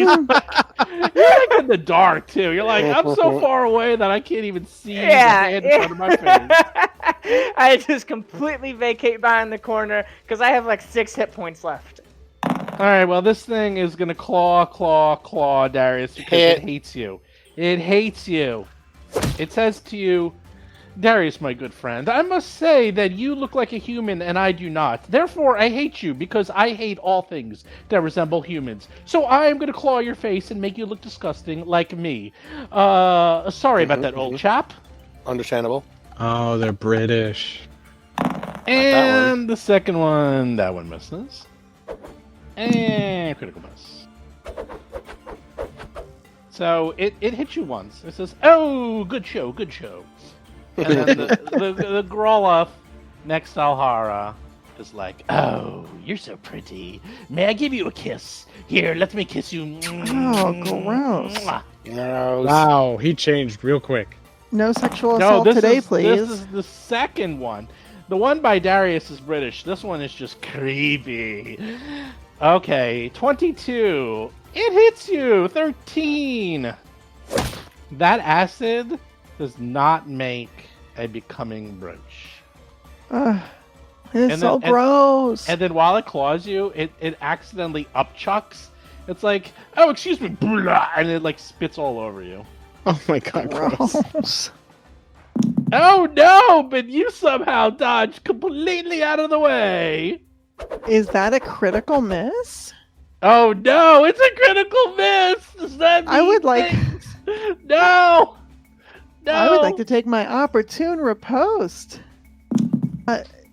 you're like in the dark too. You're like, I'm so far away that I can't even see the hand in front of my face. I just completely vacate behind the corner because I have like 6 hit points left. Alright, well this thing is gonna claw Darius because Hit. it hates you. It hates you. It says to you, Darius, my good friend, I must say that you look like a human and I do not. Therefore, I hate you because I hate all things that resemble humans. So I am going to claw your face and make you look disgusting like me. Sorry about that, old chap. Understandable. Oh, they're British. And the second one, that one misses. And critical miss. So it hits you once. It says, oh, good show, good show. And then the Grolloth next to Alhara is like, oh, you're so pretty. May I give you a kiss? Here, let me kiss you. Oh, gross. Gross. Wow, he changed real quick. No sexual No, assault this today, is, please. This is the second one. The one by Darius is British. This one is just creepy. Okay, 22. It hits you. 13. That acid does not make a becoming brooch. It's and so then- gross. And then while it claws you, it accidentally upchucks. It's like, oh, excuse me, blah, and it like spits all over you. Oh my god, gross. Gross. Oh no, but you somehow dodged completely out of the way. Is that a critical miss? Oh no, it's a critical miss. Does that mean I would like- things? No. No. I would like to take my opportune riposte.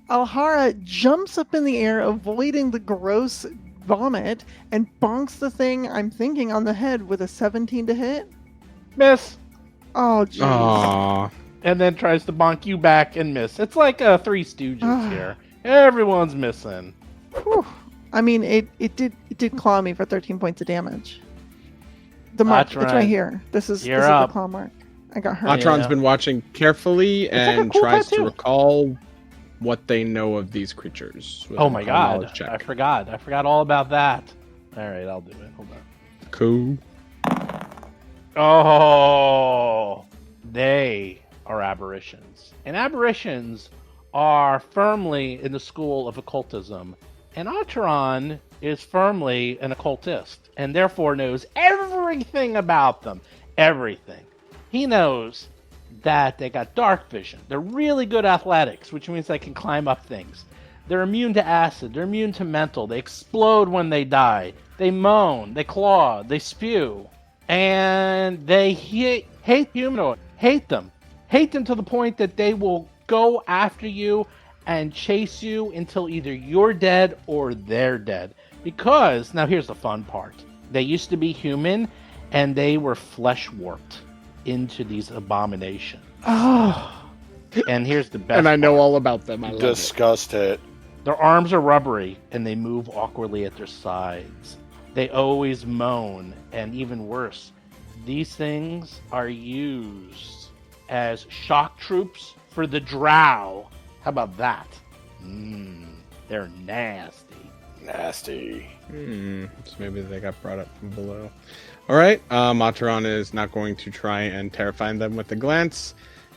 Alhara jumps up in the air, avoiding the gross vomit, and bonks the thing I'm thinking on the head with a 17 to hit. miss, Oh, jeez. Aww. and then tries to bonk you back and miss. It's like Three Stooges Ah. here. Everyone's missing. Whew. I mean, it did claw me for 13 points of damage. The mark, That's it's right. right here. This is You're the up. claw mark. I got hurt. Atron's Yeah. been watching carefully like a and cool tries tattoo. to recall what they know of these creatures. with Oh a my knowledge god, check. I forgot all about that. All right, I'll do it. Hold on. Cool. Oh, they are aberrations. And aberrations are firmly in the school of occultism. And Atron is firmly an occultist and therefore knows everything about them. Everything. He knows that they got dark vision. They're really good athletics, which means they can climb up things. They're immune to acid. They're immune to mental. They explode when they die. They moan. They claw. They spew. And they hate humanoid. Hate them. Hate them to the point that they will go after you and chase you until either you're dead or they're dead. Because, now here's the fun part. They used to be human and they were flesh warped into these abominations. Oh, And here's the best And I know part. all about them. I love it. Disgust it. Their arms are rubbery and they move awkwardly at their sides. They always moan, and even worse, these things are used as shock troops for the drow. How about that? They're nasty. Nasty. So maybe they got brought up from below. Alright, Materon is not going to try and terrify them with a glance,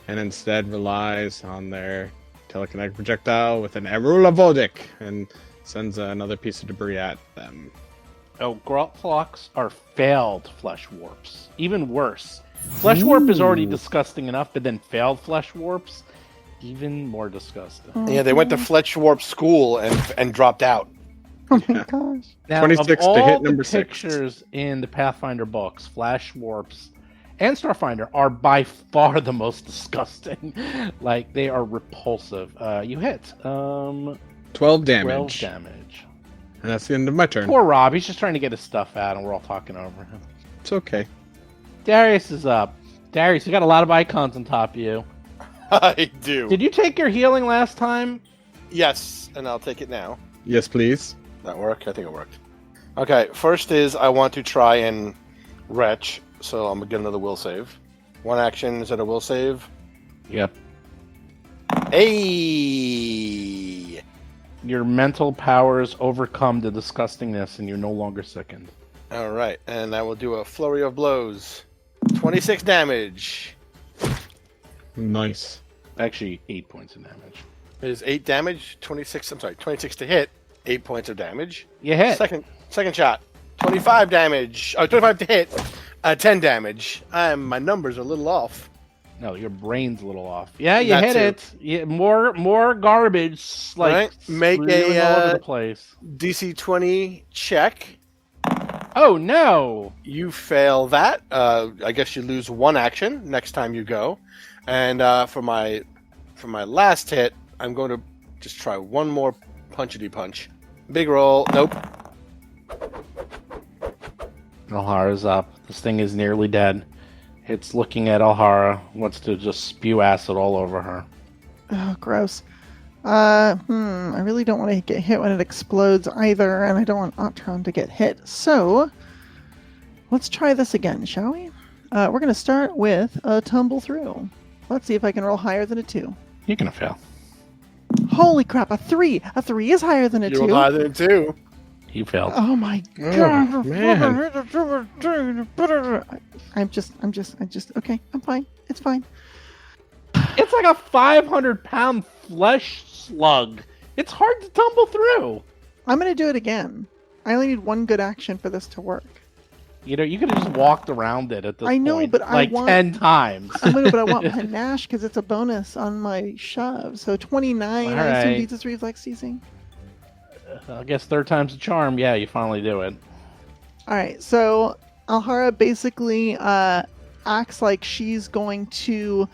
and instead relies on their telekinetic projectile with an Erula Vodic, and sends another piece of debris at them. Oh, Grotflocks are failed flesh warps. Even worse. Flesh warp is already disgusting enough, but then failed flesh warps, even more disgusting. Yeah, they went to Fletch Warp School and dropped out. oh my gosh. Now, 26 of to all hit the number 6. pictures in the Pathfinder books, Flash Warps and Starfinder are by far the most disgusting. Like, they are repulsive. You hit. 12 12 damage. damage. And that's the end of my turn. Poor Rob, he's just trying to get his stuff out and we're all talking over him. It's okay. Darius is up. Darius, you got a lot of icons on top of you. I do. Did you take your healing last time? Yes, and I'll take it now. Yes, please. That work? I think it worked. Okay, first is I want to try and retch so I'm gonna get another will save. One action is that a will save. Yep. Hey! Your mental powers overcome the disgustingness, and you're no longer sickened. All right, and I will do a flurry of blows. 26 damage. Nice. Actually, 8 points of damage. It is 8 damage. 26. I'm sorry, 26 to hit. 8 points of damage. You hit. Second shot. 25 damage. Oh, 25 to hit. 10 damage. My numbers are a little off. No, your brain's a little off. Yeah, you That hit too. it. Yeah, more garbage, like Right. Make spewing a, all over the place. DC 20 check. Oh no! You fail that. I guess you lose one action next time you go. And for my last hit, I'm going to just try one more punchity punch. Big roll. Nope. Alhara's up. This thing is nearly dead. It's looking at Alhara, wants to just spew acid all over her. Oh, gross. I really don't want to get hit when it explodes either, and I don't want Otron to get hit. So, let's try this again, shall we? We're going to start with a tumble through. Let's see if I can roll higher than a 2. You're gonna fail. Holy crap, a 3! A 3 is higher than a You 2. rolled higher than 2. You failed. Oh my Oh, god. man. I'm just, okay, I'm fine. It's fine. It's like a 500-pound flesh slug. It's hard to tumble through. I'm going to do it again. I only need one good action for this to work. You know, you could have just walked around it at this I know, point, but I like want- 10 times. But I want panache because it's a bonus on my shove. So 29, All I assume right. beats its reflex DC. I guess third time's a charm. Yeah, you finally do it. All right, so Alhara basically acts like she's going to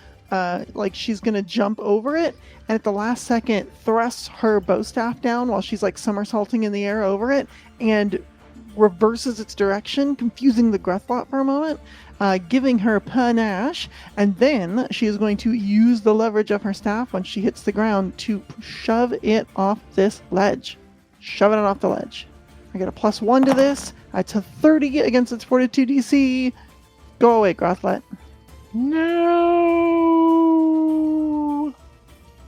jump over it, and at the last second thrusts her bow staff down while she's like somersaulting in the air over it, and reverses its direction, confusing the Grethbot for a moment, giving her panache, and then she is going to use the leverage of her staff when she hits the ground to shove it off this ledge. Shoving it off the ledge. I get a +1 to this. It's a 30 against its Fortitude DC. Go away, Grothlet. No.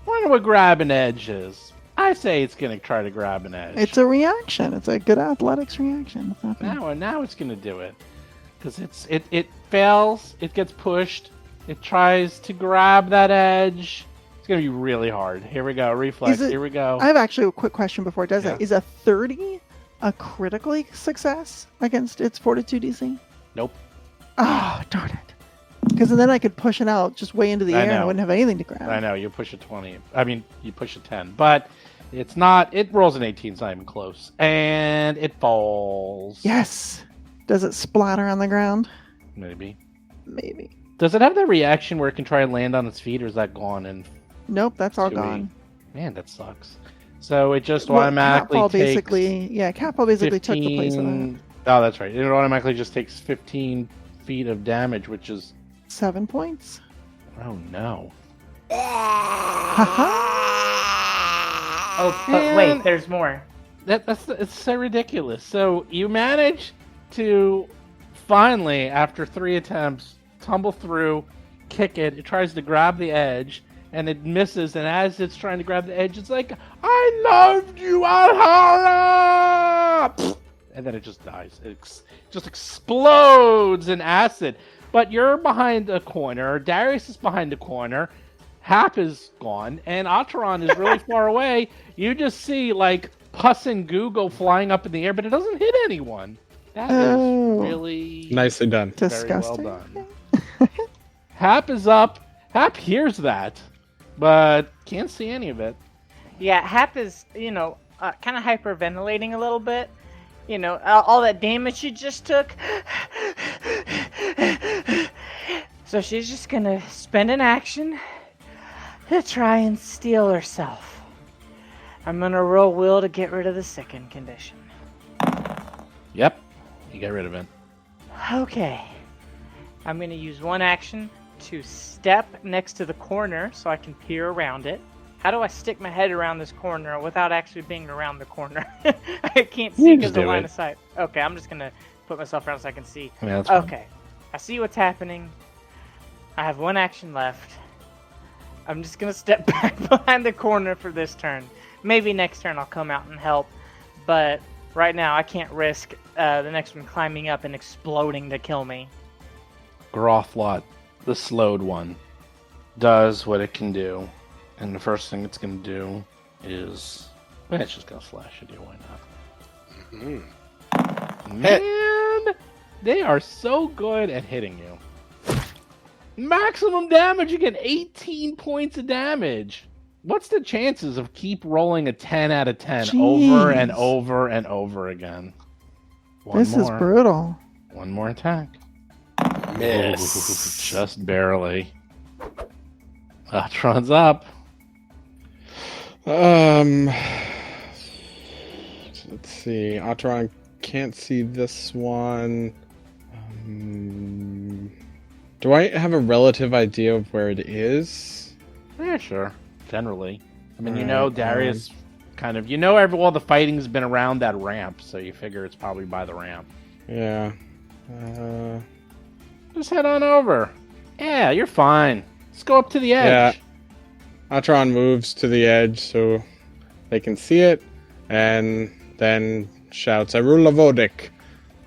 Wonder what grabbing edge is. I say it's gonna try to grab an edge. It's a reaction. It's a good athletics reaction. It's not bad. now it's gonna do it because it fails. It gets pushed. It tries to grab that edge. It's gonna be really hard. Here we go. Reflex. Here we go. I have actually a quick question before it does Yeah. that. Is a 30 a critically success against its Fortitude DC? Nope. Oh, darn it. Because then I could push it out just way into the I air and I know. wouldn't have anything to grab. I know you push a 20. I mean, you push a 10, but it's not. It rolls an 18. It's not even close, and it falls. Yes. Does it splatter on the ground? Maybe. Maybe. Does it have that reaction where it can try and land on its feet, or is that gone? And Nope, that's all Sweet. gone. man, that sucks. So it just Well, automatically Catfall takes basically, Catfall basically took the place of that. 15. Oh, that's right. It automatically just takes 15 feet of damage, which is 7 points. oh no. Haha. Oh, but wait, there's more. That's it's so ridiculous. So you manage to finally, after 3 attempts, tumble through, kick it. It tries to grab the edge, and it misses. And as it's trying to grab the edge, it's like, "I loved you, Alhara!" And then it just dies. It just explodes in acid. But you're behind a corner. Darius is behind a corner. Hap is gone, and Ataran is really far away. You just see like pus and goo go flying up in the air, but it doesn't hit anyone. That Oh. is really Nicely done. very Disgusting. well done. Hap is up. Hap hears that, but can't see any of it. Yeah, Hap is, kind of hyperventilating a little bit. All that damage she just took. So she's just gonna spend an action to try and steal herself. I'm gonna roll will to get rid of the second condition. Yep, you get rid of it. Okay. I'm gonna use one action to step next to the corner so I can peer around it. How do I stick my head around this corner without actually being around the corner? I can't see You because just of do line it. of sight. Okay, I'm just gonna put myself around so I can see. I mean, that's fine. Okay. I see what's happening. I have one action left. I'm just gonna step back behind the corner for this turn. Maybe next turn I'll come out and help, but right now I can't risk the next one climbing up and exploding to kill me. Grothlot, the slowed one, does what it can do. And the first thing it's going to do is... Well, it's just going to slash at you, why not? Mm-hmm. Man, they are so good at hitting you. Maximum damage, you get 18 points of damage. What's the chances of keep rolling a 10 out of 10 over and Jeez. over and over again? This is brutal. One more attack. Miss. Just barely. Tron's up. Let's see. Atron can't see this one. Do I have a relative idea of where it is? Yeah, sure. Generally. I mean, you Alright, know, Darius kind of... You know, all the fighting's been around that ramp, so you figure it's probably by the ramp. Yeah. Just head on over. Yeah, you're fine. Let's go up to the edge. Yeah. Atron moves to the edge so they can see it, and then shouts, Arula Vodik,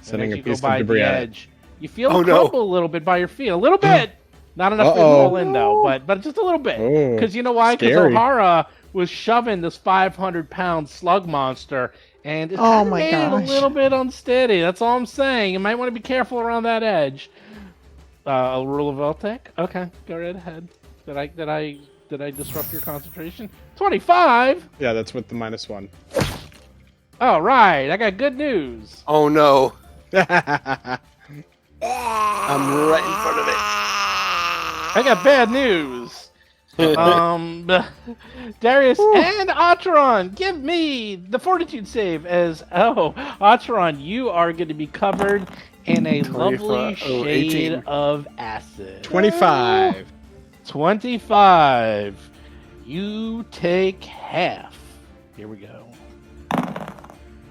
sending a And as you piece go by of debris the at it. edge, you feel Oh, it no. crumble a little bit by your feet. A little bit. Not enough to Uh-oh. roll in, though, but just a little bit. Oh, Because you know why? Because scary. O'Hara was shoving this 500-pound slug monster, and it Oh kind of my made it a gosh. little bit unsteady. That's all I'm saying. You might want to be careful around that edge. A rule of Voltec? Okay, go right ahead. Did I disrupt your concentration? 25? Yeah, that's with the -1. All right, I got good news. Oh no. I'm right in front of it. I got bad news. Darius and Atron, give me the fortitude save as Atron, you are going to be covered in a 25, lovely shade 18. of acid. 25. 25. You take half. Here we go.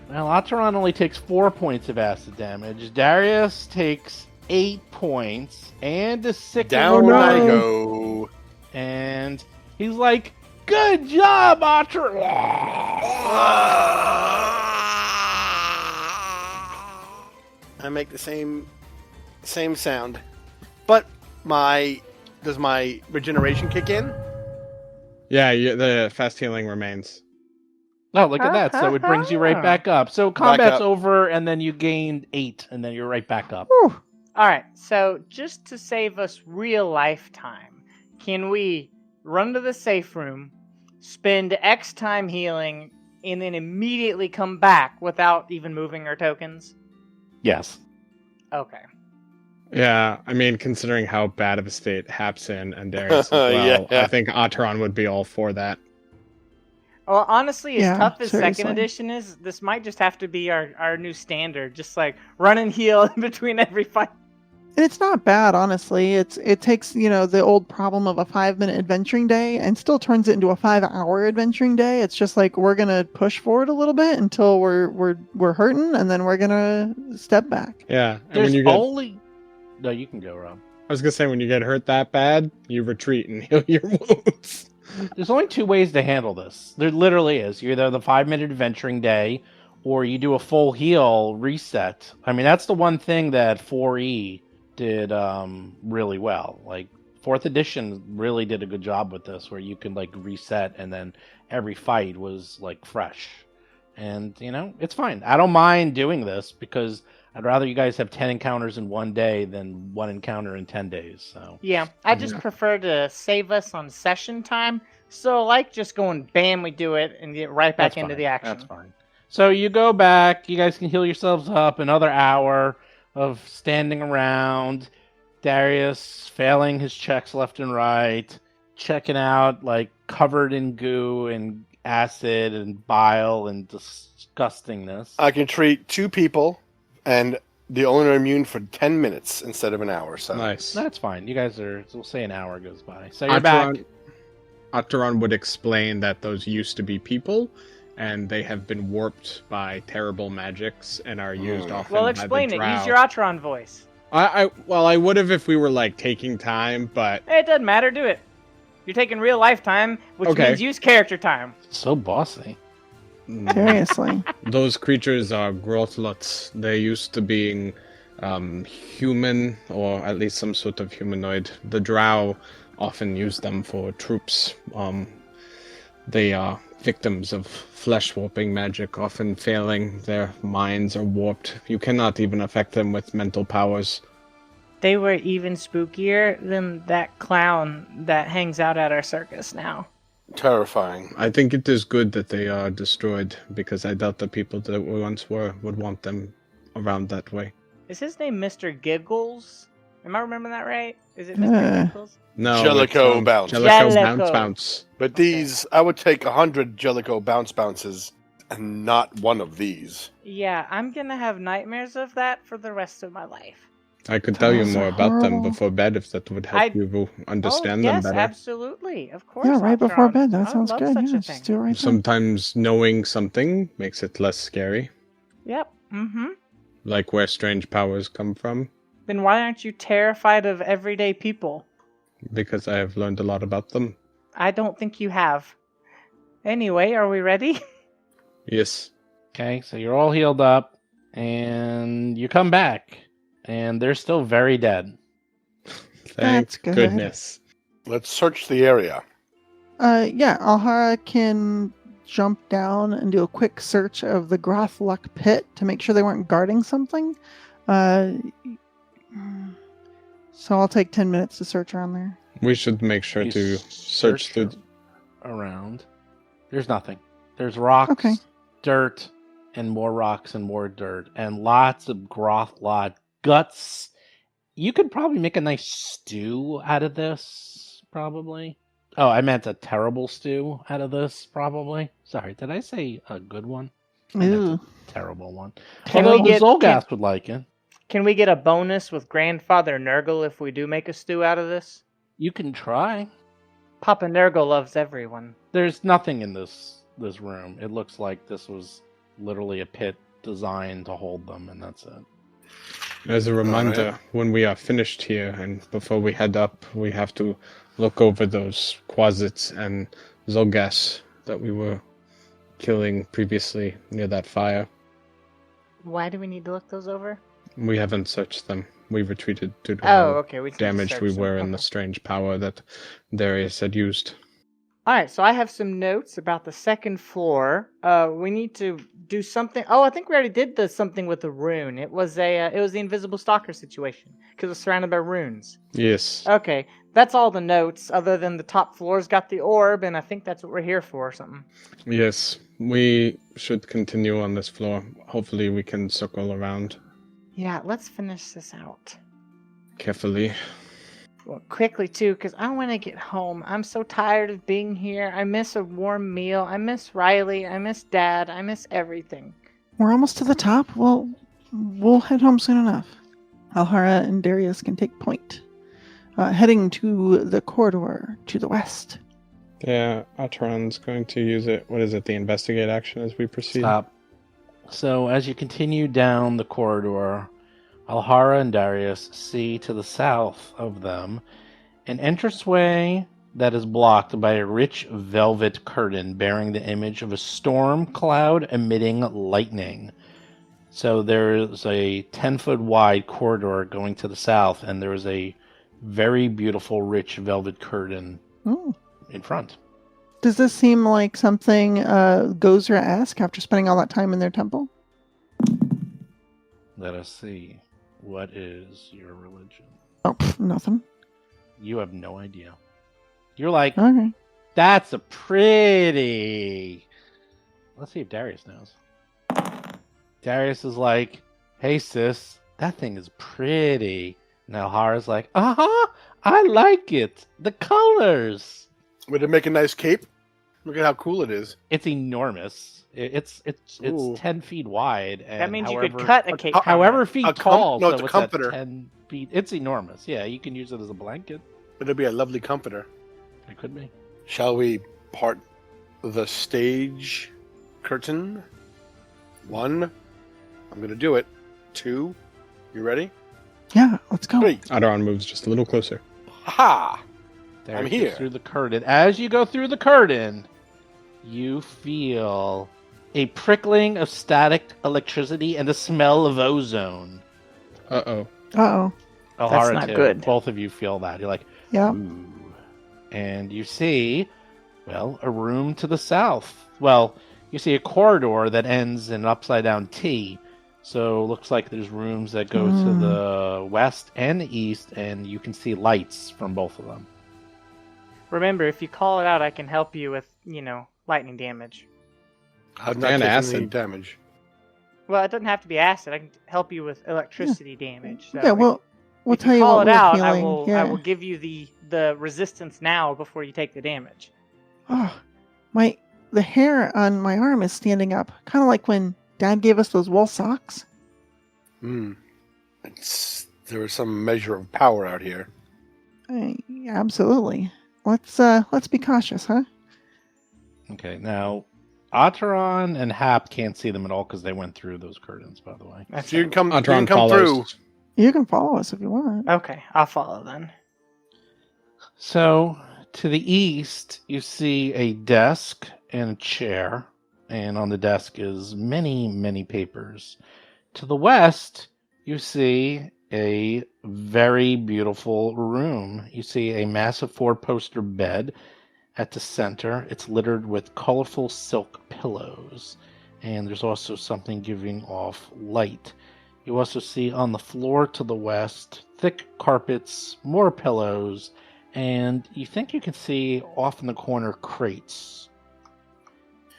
Well, Atron only takes 4 points of acid damage. Darius takes 8 points and a sick Down no. I go. and he's like, "Good job, Atron!" I make the same sound, but does my regeneration kick in? Yeah, the fast healing remains. Oh, look at that. So it brings you right back up. So Back combat's up. over, and then you gain 8, and then you're right back up. Whew. All right, so just to save us real life time, can we run to the safe room, spend X time healing, and then immediately come back without even moving our tokens? Yes. Okay. Yeah, I mean, considering how bad of a state Hap's in and Darius as well, Yeah. I think Atron would be all for that. Well, honestly, as Yeah, tough as seriously. second edition is, this might just have to be our new standard. Just like run and heal in between every fight. And it's not bad, honestly. It takes, the old problem of a 5-minute adventuring day and still turns it into a 5-hour adventuring day. It's just like we're gonna push forward a little bit until we're hurting, and then we're gonna step back. Yeah, and There's when you get, only... No, you can go, Rob. I was gonna say, when you get hurt that bad, you retreat and heal your wounds. There's only 2 ways to handle this. There literally is. You're either the 5-minute adventuring day, or you do a full heal reset. I mean, that's the one thing that 4E did really well. Like, 4th edition really did a good job with this, where you can, like, reset, and then every fight was, like, fresh. And, it's fine. I don't mind doing this, because I'd rather you guys have 10 encounters in one day than 1 encounter in 10 days, so... Yeah, I just prefer to save us on session time. So, like, just going bam, we do it, and get right back That's into fine. the action. That's fine. So you go back, you guys can heal yourselves up, another hour of standing around, Darius failing his checks left and right, checking out, like, covered in goo and acid and bile and disgustingness. I can treat 2 people, and the owner immune for 10 minutes instead of an hour. So Nice. That's fine. You guys we'll say an hour goes by. So you're back. Atron would explain that those used to be people, and they have been warped by terrible magics and are used often Well, by explain the it. drow. Use your Atron voice. I would have if we were like taking time, but Hey, it doesn't matter. Do it. You're taking real life time, which Okay. means use character time. So bossy. Seriously. those creatures are growthlots. They're used to being human, or at least some sort of humanoid. The drow often use them for troops. They are victims of flesh warping magic, often failing. Their minds are warped. You cannot even affect them with mental powers. They were even spookier than that clown that hangs out at our circus now. Terrifying. I think it is good that they are destroyed, because I doubt the people that we once were would want them around that way. Is his name Mr. Giggles? Am I remembering that right? Is it Mr. Giggles? No, Jellicoe it's, bounce. Jellicoe Jellicoe. bounce. But these, I would take 100 Jellicoe bounces and not one of these. Yeah, I'm gonna have nightmares of that for the rest of my life. I could tell you Those more are about them horrible. before bed if that would help you understand them yes, better. absolutely. Of course. Yeah, right before Altron. bed. That I sounds love good. such Yeah, a just thing. do it right now. Sometimes knowing something makes it less scary, Yep. Mm-hmm. like where strange powers come from, Then why aren't you terrified of everyday people? because I have learned a lot about them. I don't think you have. Anyway, are we ready? Yes. Okay, so you're all healed up, and you come back, and they're still very dead. Thank That's good. goodness. Let's search the area. Yeah, Alhara can jump down and do a quick search of the Grothluck pit to make sure they weren't guarding something. So I'll take 10 minutes to search around there. We should make sure You to search through. around. There's nothing. There's rocks, Okay. dirt, and more rocks and more dirt, and lots of Grothlot guts. You could probably make a nice stew out of this, probably. Oh, I meant a terrible stew out of this, probably. Sorry, did I say a good one? I meant Ooh. a terrible one. Can Although we the get- Zolgath would like it. Can we get a bonus with Grandfather Nurgle if we do make a stew out of this? You can try. Papa Nurgle loves everyone. There's nothing in this room. It looks like this was literally a pit designed to hold them, and that's it. As a reminder, when we are finished here and before we head up, we have to look over those quasits and Zolgas that we were killing previously near that fire. Why do we need to look those over? We haven't searched them. We retreated due to Oh, how okay. We just need to damaged search we them. were in the Okay. strange power that Darius had used. All right, so I have some notes about the second floor. We need to do something. Oh, I think we already did something with the rune. It was the invisible stalker situation because it's surrounded by runes. Yes. Okay, that's all the notes. Other than the top floor's got the orb, and I think that's what we're here for or something. Yes. We should continue on this floor. Hopefully we can circle around Yeah, let's finish this out. carefully. Well, quickly too, because I want to get home. I'm so tired of being here. I miss a warm meal. I miss Riley. I miss Dad. I miss everything. We're almost to the top. Well, we'll head home soon enough. Alhara and Darius can take point. Heading to the corridor to the west. Yeah, Atron's going to use it. What is it? The investigate action as we proceed? Stop. So as you continue down the corridor, Alhara and Darius see to the south of them an entranceway that is blocked by a rich velvet curtain bearing the image of a storm cloud emitting lightning. So there's a 10-foot wide corridor going to the south, and there is a very beautiful rich velvet curtain Ooh. in front. Does this seem like something Gozra-esque after spending all that time in their temple? Let us see. What is your religion? Oh, nothing. You have no idea. You're like, Okay. that's a pretty. Let's see if Darius knows. Darius is like, hey sis, that thing is pretty. Now Hara's like, I like it. The colors. Would it make a nice cape? Look at how cool it is. It's enormous. It's Ooh. 10 feet wide. And That means you however, could cut a cape. however feet tall. no, it's so a it's comforter. 10 feet. It's enormous. Yeah, you can use it as a blanket. It'll be a lovely comforter. It could be. Shall we part the stage curtain? 1. I'm going to do it. 2. You ready? Yeah, let's go. 3. Aderon moves just a little closer. Ha! There I'm it goes here. through the curtain. As you go through the curtain, you feel a prickling of static electricity and the smell of ozone. Uh-oh. Uh-oh. Alhara not too. good. Both of you feel that. You're like, Yeah. ooh. And you see, well, a room to the south. Well, you see a corridor that ends in an upside-down T. So it looks like there's rooms that go to the west and the east, and you can see lights from both of them. Remember, if you call it out, I can help you with, lightning damage. I've not And taken acid. any damage. Well, it doesn't have to be acid. I can help you with electricity damage. So Yeah, well, we'll if tell you you call what it we're out, feeling. I will give you the resistance now before you take the damage. Oh, the hair on my arm is standing up, kind of like when Dad gave us those wool socks. There was some measure of power out here. Absolutely. Let's be cautious, huh? Okay, now Otteron and Hap can't see them at all because they went through those curtains, by the way. That's So you can come, you Aderon can come follows. through. You can follow us if you want. Okay, I'll follow then. So, to the east, you see a desk and a chair, and on the desk is many, many papers. To the west, you see a very beautiful room. You see a massive four-poster bed at the center. It's littered with colorful silk pillows, and there's also something giving off light. You also see on the floor to the west thick carpets, more pillows, and you think you can see off in the corner crates.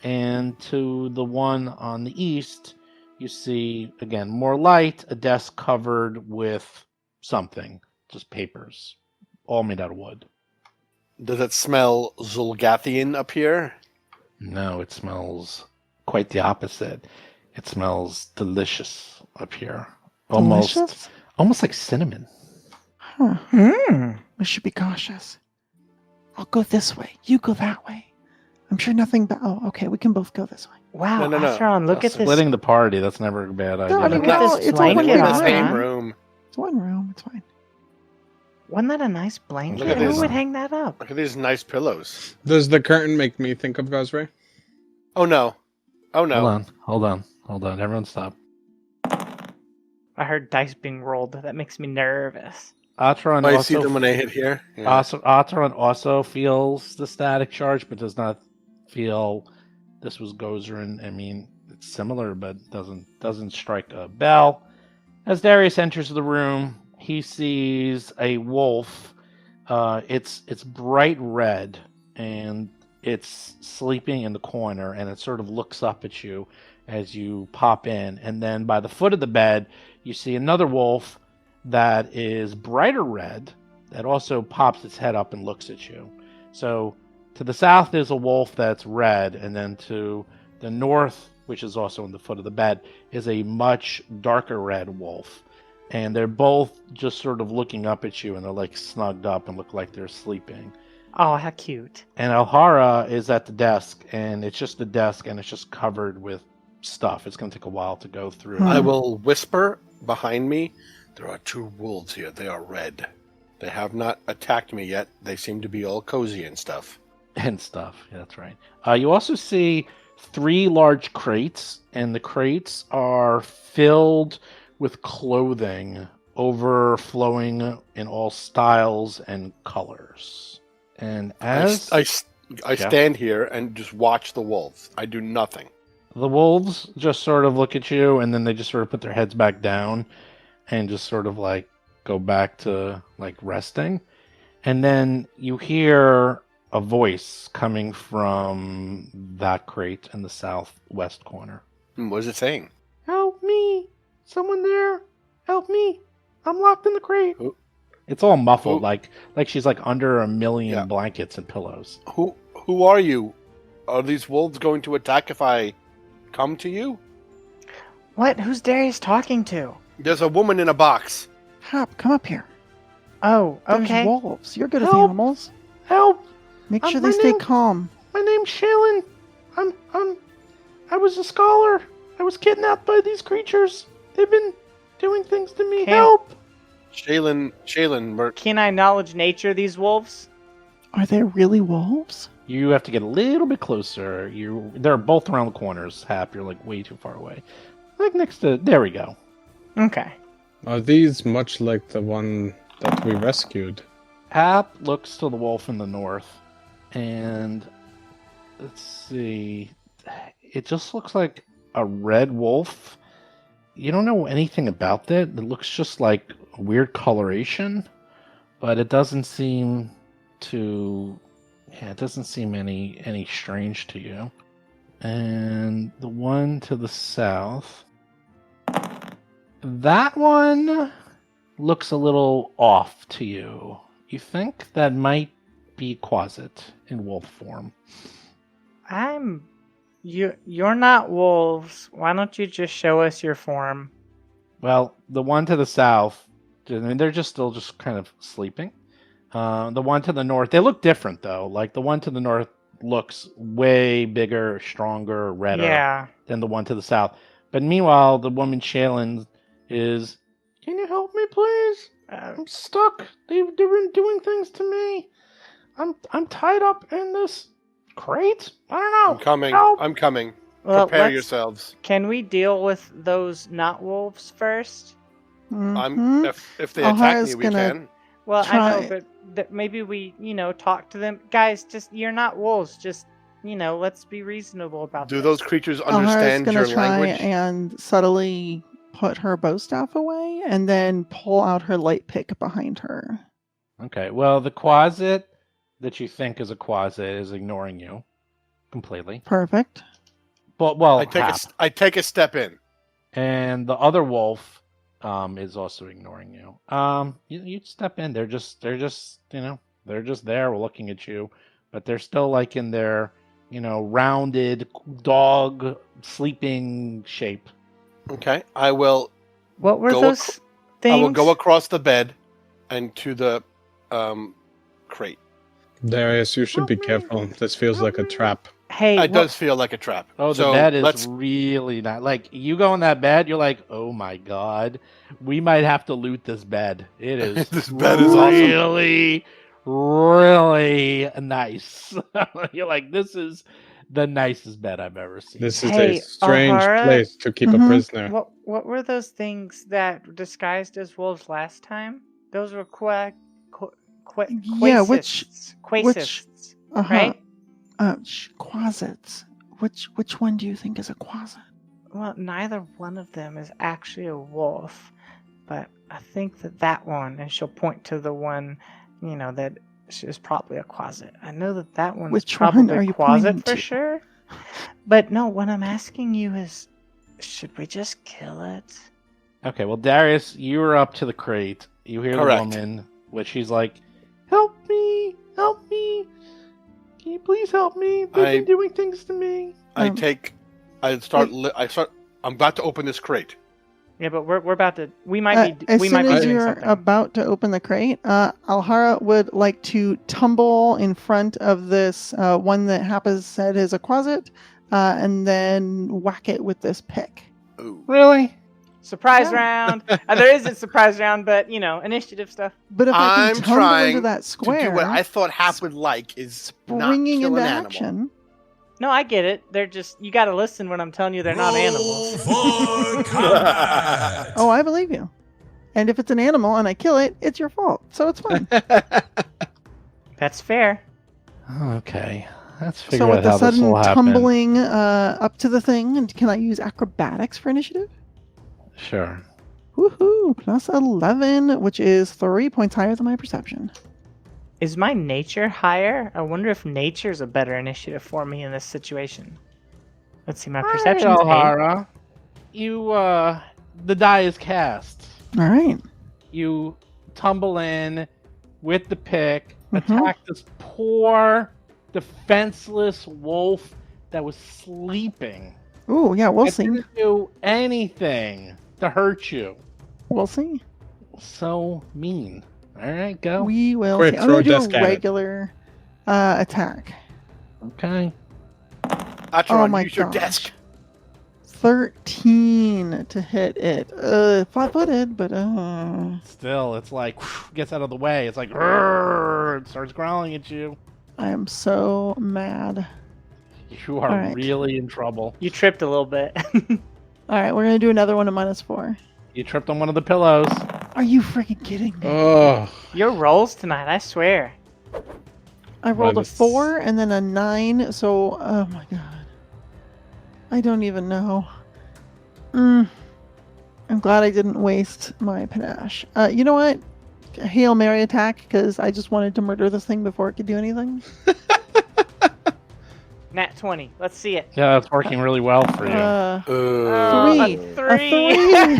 And to the one on the east, you see, again, more light, a desk covered with something, just papers, all made out of wood. Does it smell Zulgathian up here? No, it smells quite the opposite. It smells delicious up here. Delicious? Almost like cinnamon. Huh. Hmm. We should be cautious. I'll go this way. You go that way. I'm sure nothing but... Oh, okay. We can both go this way. Wow, No. Astron, look at this. Splitting the party, that's never a bad idea. I mean, Look at no, this it's all one blanket big in on the room. same man. room. It's one room. It's fine. Wasn't that a nice blanket? Look at Who this. would hang that up? Look at these nice pillows. Does the curtain make me think of Gosray? Oh no. Oh no. Hold on. Everyone stop. I heard dice being rolled. That makes me nervous. Atron I see also, them when they hit here. Yeah. Atron also feels the static charge, but does not feel this was Gozerin. I mean, it's similar, but doesn't strike a bell. As Darius enters the room, he sees a wolf. It's bright red, and it's sleeping in the corner, and it sort of looks up at you as you pop in. And then by the foot of the bed, you see another wolf that is brighter red that also pops its head up and looks at you. So to the south there's a wolf that's red, and then to the north, which is also in the foot of the bed, is a much darker red wolf. And they're both just sort of looking up at you, and they're like snugged up and look like they're sleeping. Oh, how cute. And Alhara is at the desk, and it's just the desk, and it's just covered with stuff. It's going to take a while to go through. I will whisper behind me. There are 2 wolves here. They are red. They have not attacked me yet. They seem to be all cozy and stuff. And stuff. Yeah, that's right. You also see 3 large crates, and the crates are filled with clothing overflowing in all styles and colors. And as I stand here and just watch the wolves. I do nothing. the wolves just sort of look at you, and then they just sort of put their heads back down and just sort of like go back to like resting. And then you hear a voice coming from that crate in the southwest corner. What is it saying? Help me! Someone there! Help me! I'm locked in the crate. Who- It's all muffled, Who- like she's like under a million Yeah. blankets and pillows. Who are you? Are these wolves going to attack if I come to you? What? Who's Darius talking to? There's a woman in a box. Hop, come up here. Oh, There's okay. wolves. You're good with Help. animals. Help! Make I'm sure they stay running. calm. My name's Shaylin. I was a scholar. I was kidnapped by these creatures. They've been doing things to me. Can't- Help! Shaylin, Merc. Can I knowledge nature these wolves? Are they really wolves? You have to get a little bit closer. They're both around the corners, Hap. You're like way too far away. Like next to... There we go. Okay. Are these much like the one that we rescued? Hap looks to the wolf in the north, and let's see. It just looks like a red wolf. You don't know anything about that. It looks just like a weird coloration, but it doesn't seem to... Yeah, it doesn't seem any strange to you. And the one to the south... That one looks a little off to you. You think that might be Quasit in wolf form. You're not wolves. Why don't you just show us your form? Well, the one to the south, I mean, they're still kind of sleeping. The one to the north, they look different though. Like the one to the north looks way bigger, stronger, redder than the one to the south. But meanwhile, the woman Shaylin is, can you help me, please? I'm stuck. They've been doing things to me. I'm tied up in this crate. I don't know. I'm coming. Help. I'm coming. Well, Prepare yourselves. Can we deal with those not wolves first? I'm if they attack me, we can. Well, Try. I know, but maybe we, talk to them. Guys, just you're not wolves. Just, let's be reasonable about Do this. those creatures Alhara's understand gonna your try language? and subtly put her bow staff away and then pull out her light pick behind her. Okay, well, the Quasit that you think is a Quasit is ignoring you completely. Perfect. But, well, I take a step in. and the other wolf is also ignoring you. You step in. They're just they're just there looking at you, but they're still like in their rounded dog sleeping shape. Okay, I will. What were Go those things? I will go across the bed and to the crate. Darius, you should be careful. This feels like a trap. Hey, It does feel like a trap. Oh, the So bed is let's- really not like you go in that bed. You're like, oh my god, we might have to loot this bed. It is This bed is awesome. really, really nice. You're like, this is the nicest bed I've ever seen. This is Hey, a strange Alhara? place to keep a Mhm. prisoner. What were those things that disguised as wolves last time? Those were Yeah, which- quasists, Uh-huh. right? Quasits. Which one do you think is a quasit? Well, neither one of them is actually a wolf, but I think that one, and she'll point to the one, that is probably a quasit. I know that one's Which probably one are you pointing quasit for to? sure. But no, what I'm asking you is, should we just kill it? Okay, well, Darius, you were up to the crate. You hear Correct. the woman, which she's like, help me, help me. Can you please help me? They've been doing things to me. I'm about to open this crate. Yeah, but we're about to. We might be. As We soon might be as doing you're something. about to open the crate, Alhara would like to tumble in front of this one that Happa said is a quasit, and then whack it with this pick. Ooh. Really? Surprise Yeah. round. There isn't surprise round, but initiative stuff. But if I I'm can tumble trying into that To square, do what I thought Hap would like is not springing kill into an animal. action. No, I get it. They're just you got to listen when I'm telling you they're not animals. For combat. Oh, I believe you. And if it's an animal and I kill it, it's your fault. So it's fine. That's fair. Okay. Let's figure So out with the how this will sudden happen. tumbling up to the thing, and can I use acrobatics for initiative? Sure. Woohoo! Plus 11, which is 3 points higher than my perception. Is my nature higher? I wonder if nature is a better initiative for me in this situation. Let's see, my perception. All right, Alhara. You, the die is cast. All right. You tumble in with the pick, Mhm. attack this poor, defenseless wolf that was sleeping. Ooh, yeah, we'll It see. didn't do anything to hurt you. We'll see. So mean. All right, go. We will Quick, see. I'm throw going to do desk a at it. regular attack. Okay. Oh Atron, my use your gosh. desk. 13 to hit it. Flat-footed, but Still, it's like gets out of the way. It's like it starts growling at you. I am so mad. You are All right. really in trouble. You tripped a little bit. All right, we're gonna do another one at -4. You tripped on one of the pillows. Are you freaking kidding me? Oh, Your rolls tonight, I swear. I rolled a -. 4 and then a 9, so oh my god. I don't even know. I'm glad I didn't waste my panache. You know what? Hail Mary attack, because I just wanted to murder this thing before it could do anything. Nat 20. Let's see it. Yeah, that's working really well for you. Three. A A 3.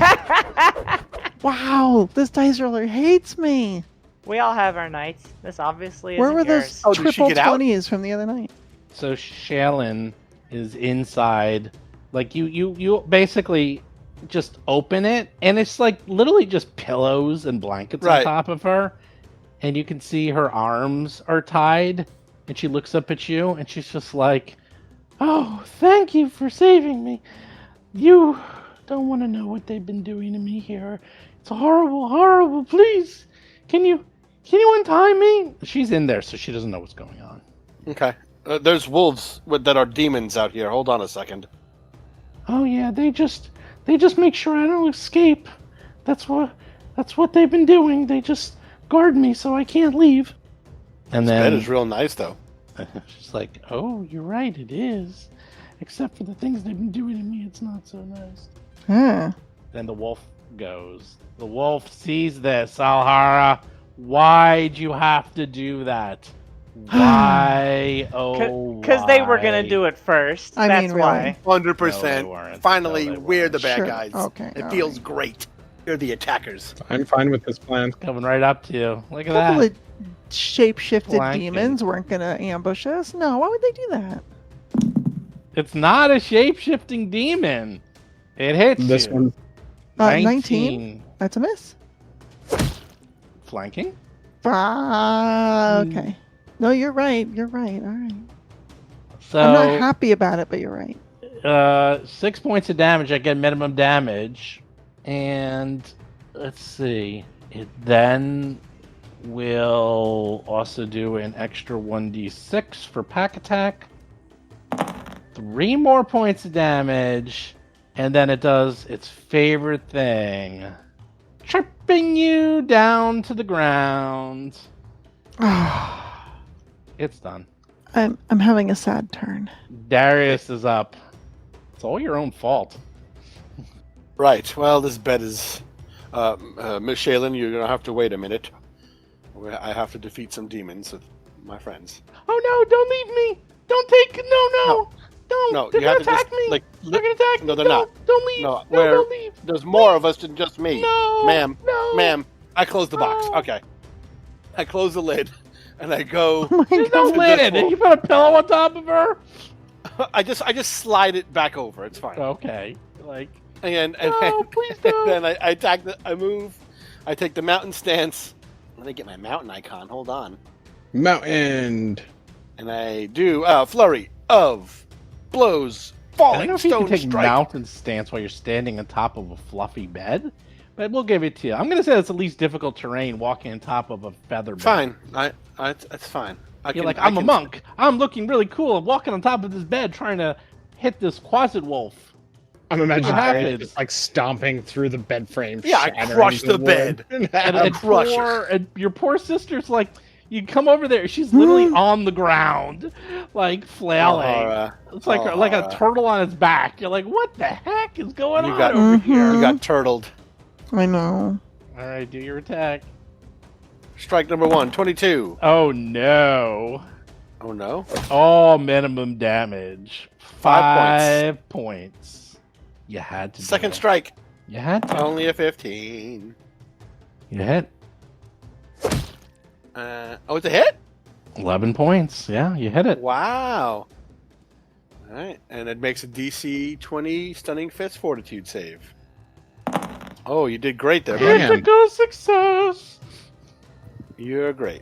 Wow, this dice roller hates me. We all have our nights. This obviously Where isn't were those yours. Oh, did she triple get out? 20s from the other night? So Shailen is inside. Like you basically just open it, and it's like literally just pillows and blankets on Right. top of her, and you can see her arms are tied, and she looks up at you, and she's just like, "Oh, thank you for saving me. You don't want to know what they've been doing to me here. It's horrible, horrible. Please, can you untie me?" She's in there, so she doesn't know what's going on. Okay. There's wolves that are demons out here. Hold on a second. Oh yeah, they just make sure I don't escape. That's what they've been doing. They just guard me so I can't leave. And That then is real nice, though. she's like, "Oh, you're right, it is. Except for the things they've been doing to me, it's not so nice." Huh. Then the wolf goes. The wolf sees this. Alhara, why'd you have to do that? Why? Oh, Because they were going to do it first. I That's mean, really. why. 100%. No, they weren't. Finally, No, they we're weren't. the bad Sure. guys. Okay, It all feels right. great. You're the attackers. I'm fine with this plan. Coming right up to you. Look at A couple that. of shape-shifted Flanking. demons weren't gonna ambush us. No, why would they do that? It's not a shape-shifting demon. It hits This you. one, 19. That's a miss. Flanking? Okay. No, you're right. You're right. All right. So, I'm not happy about it, but you're right. 6 points of damage. I get minimum damage. And let's see. It then will also do an extra 1d6 for pack attack. 3 more points of damage. And then it does its favorite thing. Tripping you down to the ground. It's done. I'm having a sad turn. Darius is up. It's all your own fault. Right. Well, this bed is... Miss Shailen, you're going to have to wait a minute. I have to defeat some demons with my friends. Oh no, don't leave me! Don't take no. Don't! No, They're you have gonna to attack just, me! like, They're gonna attack me! No, they're not. Don't leave! No, No, where- don't leave! There's more of us than just me. No! Ma'am. No! Ma'am, I close the box. No. Okay. I close the lid, and I go... Oh my There's no God. lid in it! You put a pillow on top of her? I just slide it back over. It's fine. Okay. Like, And no, please don't! then I attack I move. I take the mountain stance. Let me get my mountain icon. Hold on. mountain. And I do flurry of blows. I Falling don't know if you can stone take strike. mountain stance while you're standing on top of a fluffy bed, but we'll give it to you. I'm gonna say it's at least difficult terrain walking on top of a feather bed. Fine. It's fine. You're like, I'm a monk. I'm looking really cool. I'm walking on top of this bed trying to hit this quasit wolf. I'm imagining What Harry happened? just like stomping through the bed frame. Yeah, I shattering crushed the wood. bed. And crush her. and your poor sister's like, you come over there. She's literally on the ground, like flailing. It's like a turtle on its back. You're like, what the heck is going You on got- over here? You got turtled. I know. All right, do your attack. Strike number 1, 22. Oh no! Oh no. All minimum damage. 5 5 points. You had to. do Second it. strike. You had to. Only a 15. You hit. It's a hit? 11 points. Yeah, you hit it. Wow. All right, and it makes a DC 20 Stunning Fist Fortitude save. Oh, you did great there, buddy. Man. Critical success. You're great.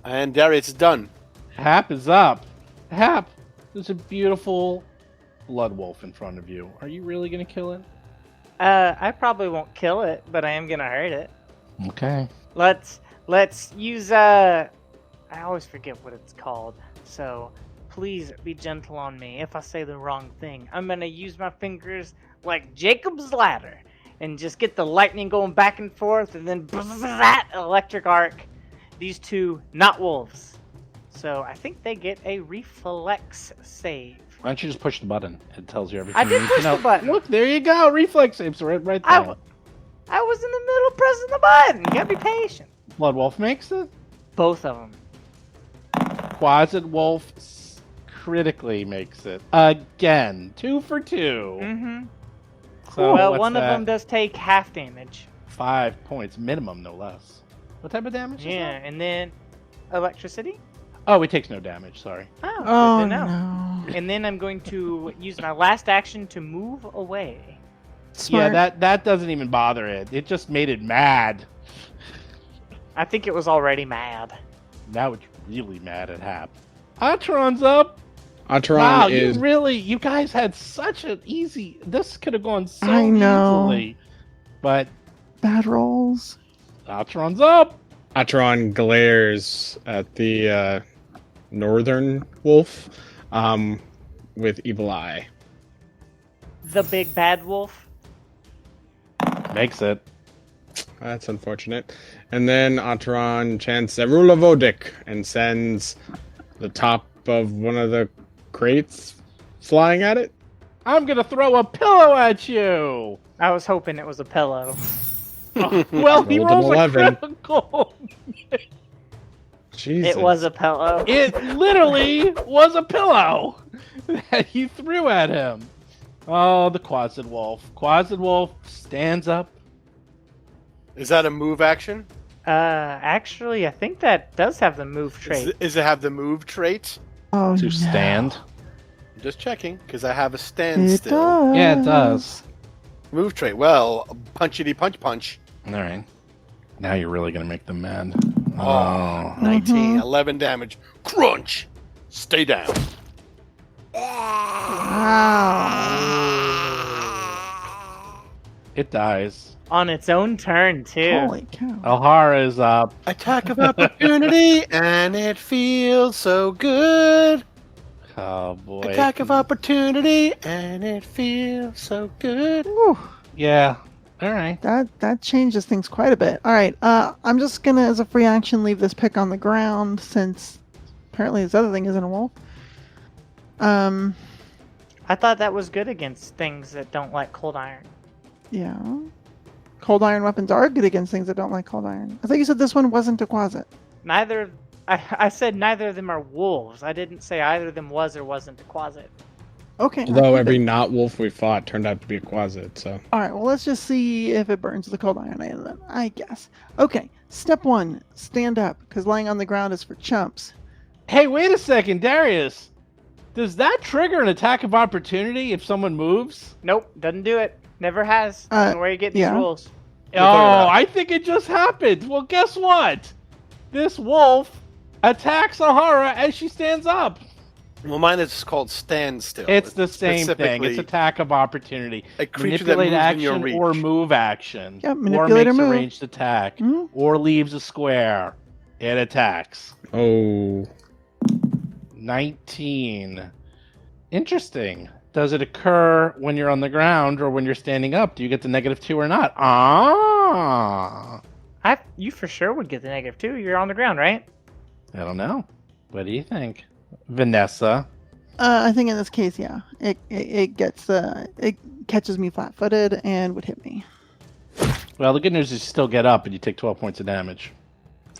And Darius is done. Hap is up. Hap, there's a beautiful blood wolf in front of you. Are you really gonna kill it? I probably won't kill it, but I am gonna hurt it. Okay. Let's use I always forget what it's called. So please be gentle on me if I say the wrong thing. I'm gonna use my fingers like Jacob's ladder and just get the lightning going back and forth, and then that electric arc. These two not wolves. So I think they get a reflex save. Why don't you just push the button? It tells you everything. I did you need to push know. the button. Look, there you go. Reflex saves right there. I was in the middle pressing the button. You gotta be patient. Blood wolf makes it. Both of them. Quasit wolf critically makes it again. 2 for 2. Mm-hmm. So Well, what's one that? of them does take half damage. 5 points minimum, no less. What type of damage? is Yeah, that? and then electricity. Oh, it takes no damage. Sorry. Oh, good Oh to know. no. And then I'm going to use my last action to move away. Smart. Yeah, that doesn't even bother it. It just made it mad. I think it was already mad. Now it's really mad at Hap. Atron's up. Atron Wow, is you guys had such an easy. This could have gone so I know. easily. But Bad rolls. Atron's up. Atron glares at the northern wolf with evil eye. The big bad wolf. Makes it. That's unfortunate. And then Atron chants Zerula Vodik and sends the top of one of the crates flying at it. I'm gonna throw a pillow at you. I was hoping it was a pillow. Well, he Rolled an rolls a 11. critical. Jesus. It was a pillow. It literally was a pillow that he threw at him. Oh, the Quasit wolf. Quasit wolf stands up. Is that a move action? Actually, I think that does have the move trait. Is it have the move trait? Oh To no. stand. I'm just checking because I have a stand It still. does. Yeah, it does. Move trait. Well, punchity punch. All right. Now you're really gonna make them mad. Oh, 19, 11 damage. Crunch. Stay down. Wow. It dies. On its own turn, too. Holy cow. Alhara is up. Attack of opportunity, and it feels so good. Oh boy. Attack of opportunity, and it feels so good. Whew. Yeah. All right. That changes things quite a bit. All right, I'm just gonna, as a free action, leave this pick on the ground since apparently this other thing isn't a wolf. I thought that was good against things that don't like cold iron. Yeah. Cold iron weapons are good against things that don't like cold iron. I thought you said this one wasn't a Quasit. Neither. I said neither of them are wolves. I didn't say either of them was or wasn't a Quasit. Okay. Although every not wolf we fought turned out to be a Quasit, so. All right. Well, let's just see if it burns the cold iron item then, I guess. Okay. Step 1: stand up, because lying on the ground is for chumps. Hey, wait a second, Darius. Does that trigger an attack of opportunity if someone moves? Nope, doesn't do it. Never has. I don't know where you get these yeah. rules. Oh, I think it just happened. Well, guess what? This wolf attacks Alhara as she stands up. Well, mine is called standstill. It's the same thing. Specifically, It's attack of opportunity. a creature that Manipulate moves action in your reach. or move action. Yeah, or manipulate or makes a move. ranged attack. Mhm. Or leaves a square. It attacks. Oh. 19. Interesting. Does it occur when you're on the ground or when you're standing up? Do you get the -2 or not? Ah. You for sure would get the -2. You're on the ground, right? I don't know. What do you think? Vanessa. I think in this case, yeah, it gets it catches me flat-footed and would hit me. Well, the good news is you still get up and you take 12 points of damage.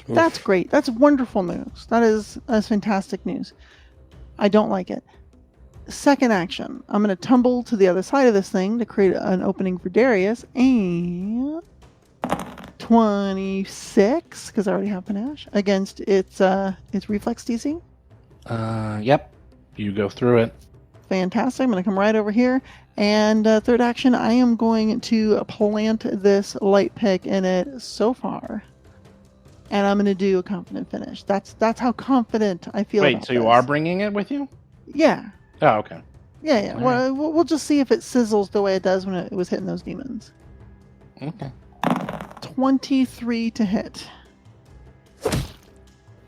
Oof. That's great. That's wonderful news. That's fantastic news. I don't like it. Second action, I'm going to tumble to the other side of this thing to create an opening for Darius, and 26, because I already have panache, against its reflex DC. Yep. You go through it. Fantastic. I'm going to come right over here. And third action, I am going to plant this light pick in it so far. And I'm going to do a confident finish. That's how confident I feel Wait, about so you this. are bringing it with you? Yeah. Oh, okay. Yeah. Well, we'll just see if it sizzles the way it does when it was hitting those demons. Okay. 23 to hit.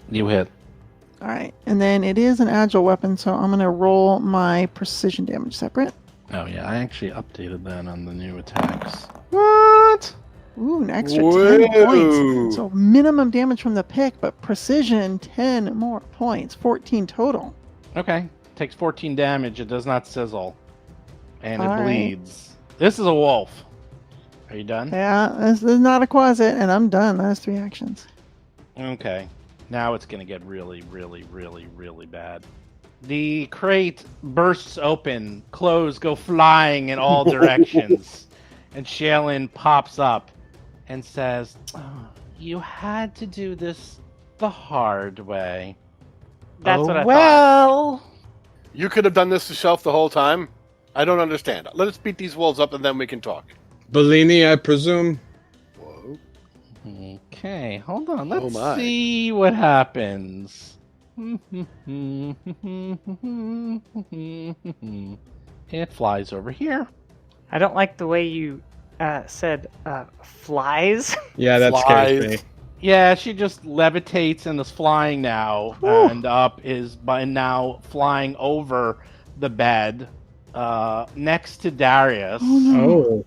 You hit. All right, and then it is an agile weapon, so I'm gonna roll my precision damage separate. Oh yeah, I actually updated that on the new attacks. What? Ooh, an extra 10 Whoa. points. So minimum damage from the pick, but precision 10 more points, 14 total. Okay. Takes 14 damage. It does not sizzle. And it All right. bleeds. This is a wolf. Are you done? Yeah, this is not a quasit, and I'm done. That's 3 actions. Okay. Now it's going to get really, really, really, really bad. The crate bursts open. Clothes go flying in all directions. And Shaylin pops up and says, "Oh, you had to do this the hard way." That's what I thought. Well, You could have done this yourself the whole time. I don't understand. Let us beat these wolves up and then we can talk. Bellini, I presume. Whoa. okay, hold on. Let's my. see what happens. It flies over here. I don't like the way you said flies. Yeah, that scares me. Flies. Yeah, she just levitates and is flying now, Whew. and up is by now flying over the bed, next to Darius. Oh no! Oh,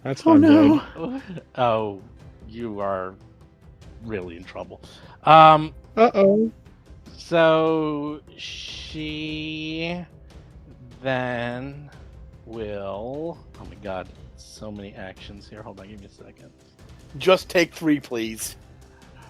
that's Oh not no! good. Oh, you are really in trouble. Uh-oh. So she then will. Oh my god, so many actions here. Hold on, give me a second. Just take 3, please.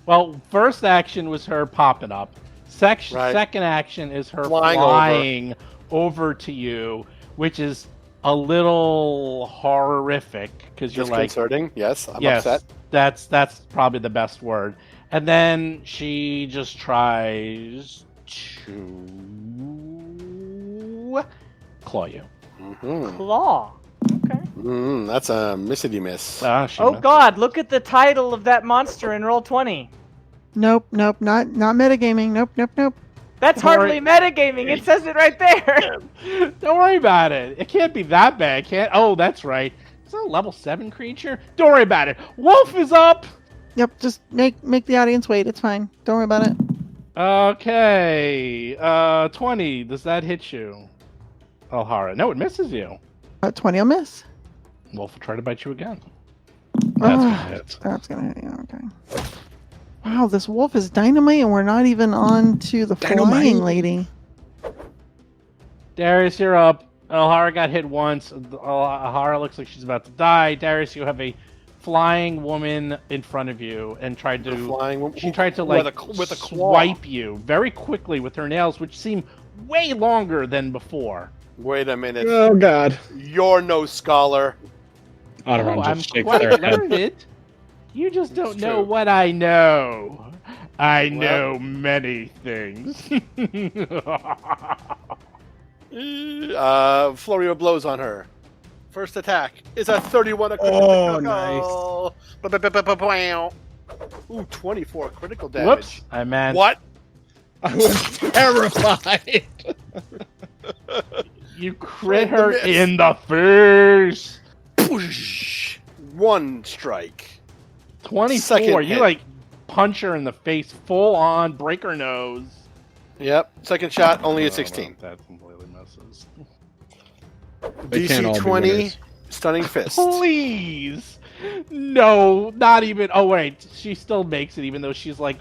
Well, first action was her popping up. Right. Second action is her Flying flying over to you, which is a little horrific because you're like, Disconcerting. Yes, I'm yes, upset. that's probably the best word. And then she just tries to claw you. Mm-hmm. Claw. Okay. That's a missity miss. She Oh missed. God! Look at the title of that monster in Roll20. Nope, not metagaming. Nope. That's Don't hardly metagaming. It says it right there. Don't worry about it. It can't be that bad. Can't. Oh, that's right. Is that a level 7 creature? Don't worry about it. Wolf is up. Yep, just make the audience wait. It's fine. Don't worry about it. Okay. 20. Does that hit you, Alhara? No, it misses you. 20 will miss. Wolf will try to bite you again. Ah, That's gonna hit. That's gonna hit you. Okay. Wow, this wolf is dynamite, and we're not even on to the flying lady. Darius, you're up. Alhara got hit once. Alhara looks like she's about to die. Darius, you have a flying woman in front of you and tried to. She tried to like with a claw. swipe you very quickly with her nails, which seem way longer than before. Wait a minute. Oh, God. You're no scholar. Otteron I'm just shakes quite their head. learned. You just don't It's know true. what I know. I Well- know many things. Flurry of blows on her. First attack is a 31 Oh, critical. Ooh, 24 critical damage. Whoops, I meant What? I was terrified. you crit Tried to her miss. in the face. Whoosh. One strike. 24. Second You hit. like punch her in the face, full on, break her nose. Yep. Second shot, only a Oh, 16. well, that completely misses. They can't all DC be 20, winners. stunning fist. Please. No, not even. Oh, wait. She still makes it, even though she's like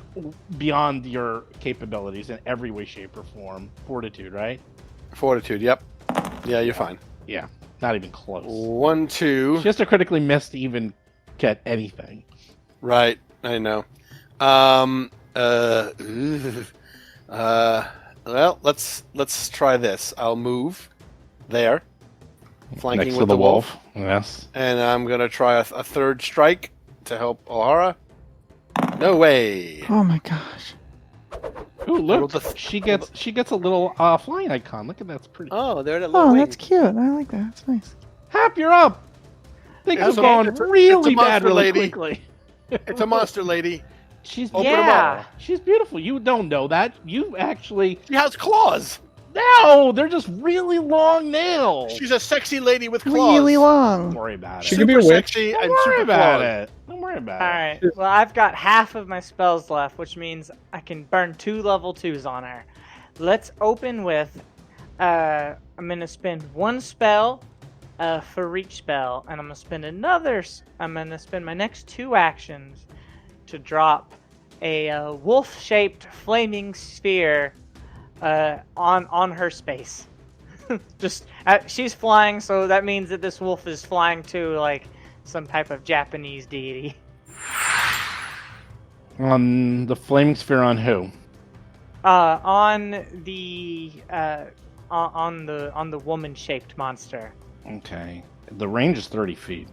beyond your capabilities in every way, shape, or form. Fortitude, right? Fortitude, yep. Yeah, you're fine. Yeah, not even close. 1, 2. She has to critically miss to even get anything. Right, I know. Well, let's try this. I'll move there, flanking Next with to the wolf, Yes. and I'm gonna try a third strike to help Alhara. No way. Oh my gosh. Ooh, look. rolled a She gets a little flying icon. Look at that. It's pretty. Oh, there that little Oh, wing. that's cute. I like that. That's nice. Hap, you're up. Things have It's a- gone it's a really bad monster really lady. quickly. It's a monster lady. She's Open 'em Yeah. up. She's beautiful. You don't know that. You actually She has claws. No, they're just really long nails. She's a sexy lady with claws. Really Don't long. worry about She it. could be a Super witch. sexy Don't and worry super about claws. it. Don't worry about All it. right. Well, I've got half of my spells left, which means I can burn 2 level 2s on her. Let's open with. I'm gonna spend 1 spell for each spell, and I'm gonna spend I'm gonna spend my next 2 actions to drop a wolf-shaped flaming sphere on her space. Just she's flying, so that means that this wolf is flying to like some type of Japanese deity. The flaming sphere on who? On the woman-shaped monster. Okay. The range is 30 feet.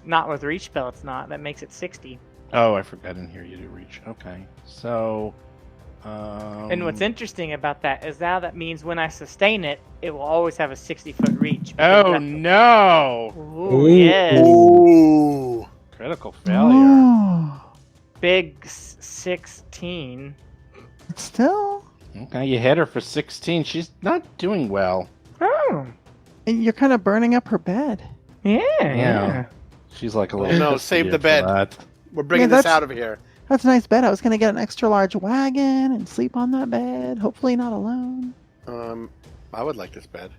Not with reach spell, it's not. That makes it 60. Oh, I forgot. I didn't hear you do reach. Okay. So. And what's interesting about that is now that means when I sustain it, it will always have a 60-foot reach. Oh, no! Ooh, yes. Ooh. Critical failure. Oh, Big 16. still, Okay, you hit her for 16. She's not doing well. Oh. and you're kind of burning up her bed. Yeah. She's like a Oh, little. no, pissed save at the you for bed. that. We're bringing Yeah, this that's- out of here. That's a nice bed. I was gonna get an extra large wagon and sleep on that bed. Hopefully not alone. I would like this bed.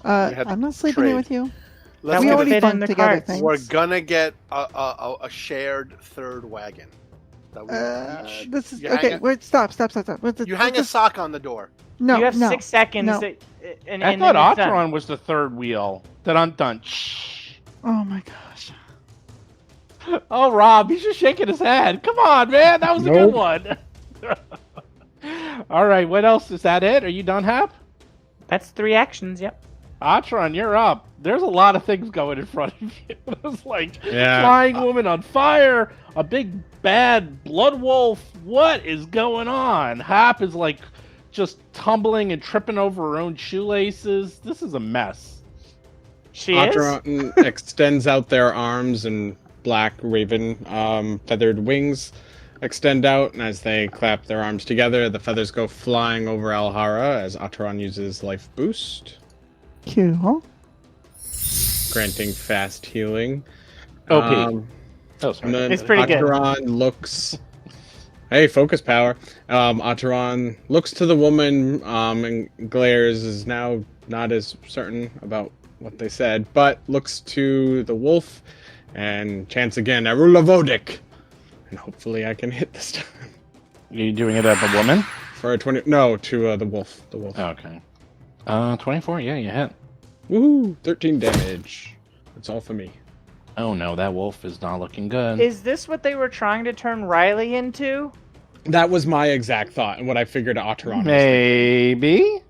We had to I'm not sleeping trade. here with you. Let's we get already fit in bunked the together. carts. Thanks. We're gonna get a shared third wagon. That we each. This is You hang okay. a- Wait, stop. You hang a sock on the door. No, You have no. 6 seconds. no. And I then thought it's done. Otteron was the third wheel. Dun. Shh. Oh my gosh. Oh, Rob, he's just shaking his head. Come on, man. That was a good one. All right, what else? Is that it? Are you done, Hap? That's 3 actions, yep. Atron, you're up. There's a lot of things going in front of you. There's like Yeah. flying woman on fire, a big bad blood wolf. What is going on? Hap is like just tumbling and tripping over her own shoelaces. This is a mess. She is? Atron extends out their arms, and black raven feathered wings extend out, and as they clap their arms together, the feathers go flying over Alhara as Atron uses life boost, Cool. granting fast healing. OP. Um, Oh, and sorry. then It's pretty good. Atron looks. Hey, focus power. Atron looks to the woman and glares, is now not as certain about what they said, but looks to the wolf and chants again, Arula Vodik. And hopefully I can hit this time. Are you doing it at the woman? For a 20. No, to the wolf. The wolf. Oh, okay. 24. Yeah, you hit. Woohoo! 13 damage. That's all for me. Oh no, that wolf is not looking good. Is this what they were trying to turn Riley into? That was my exact thought, and what I figured Atron was. Maybe.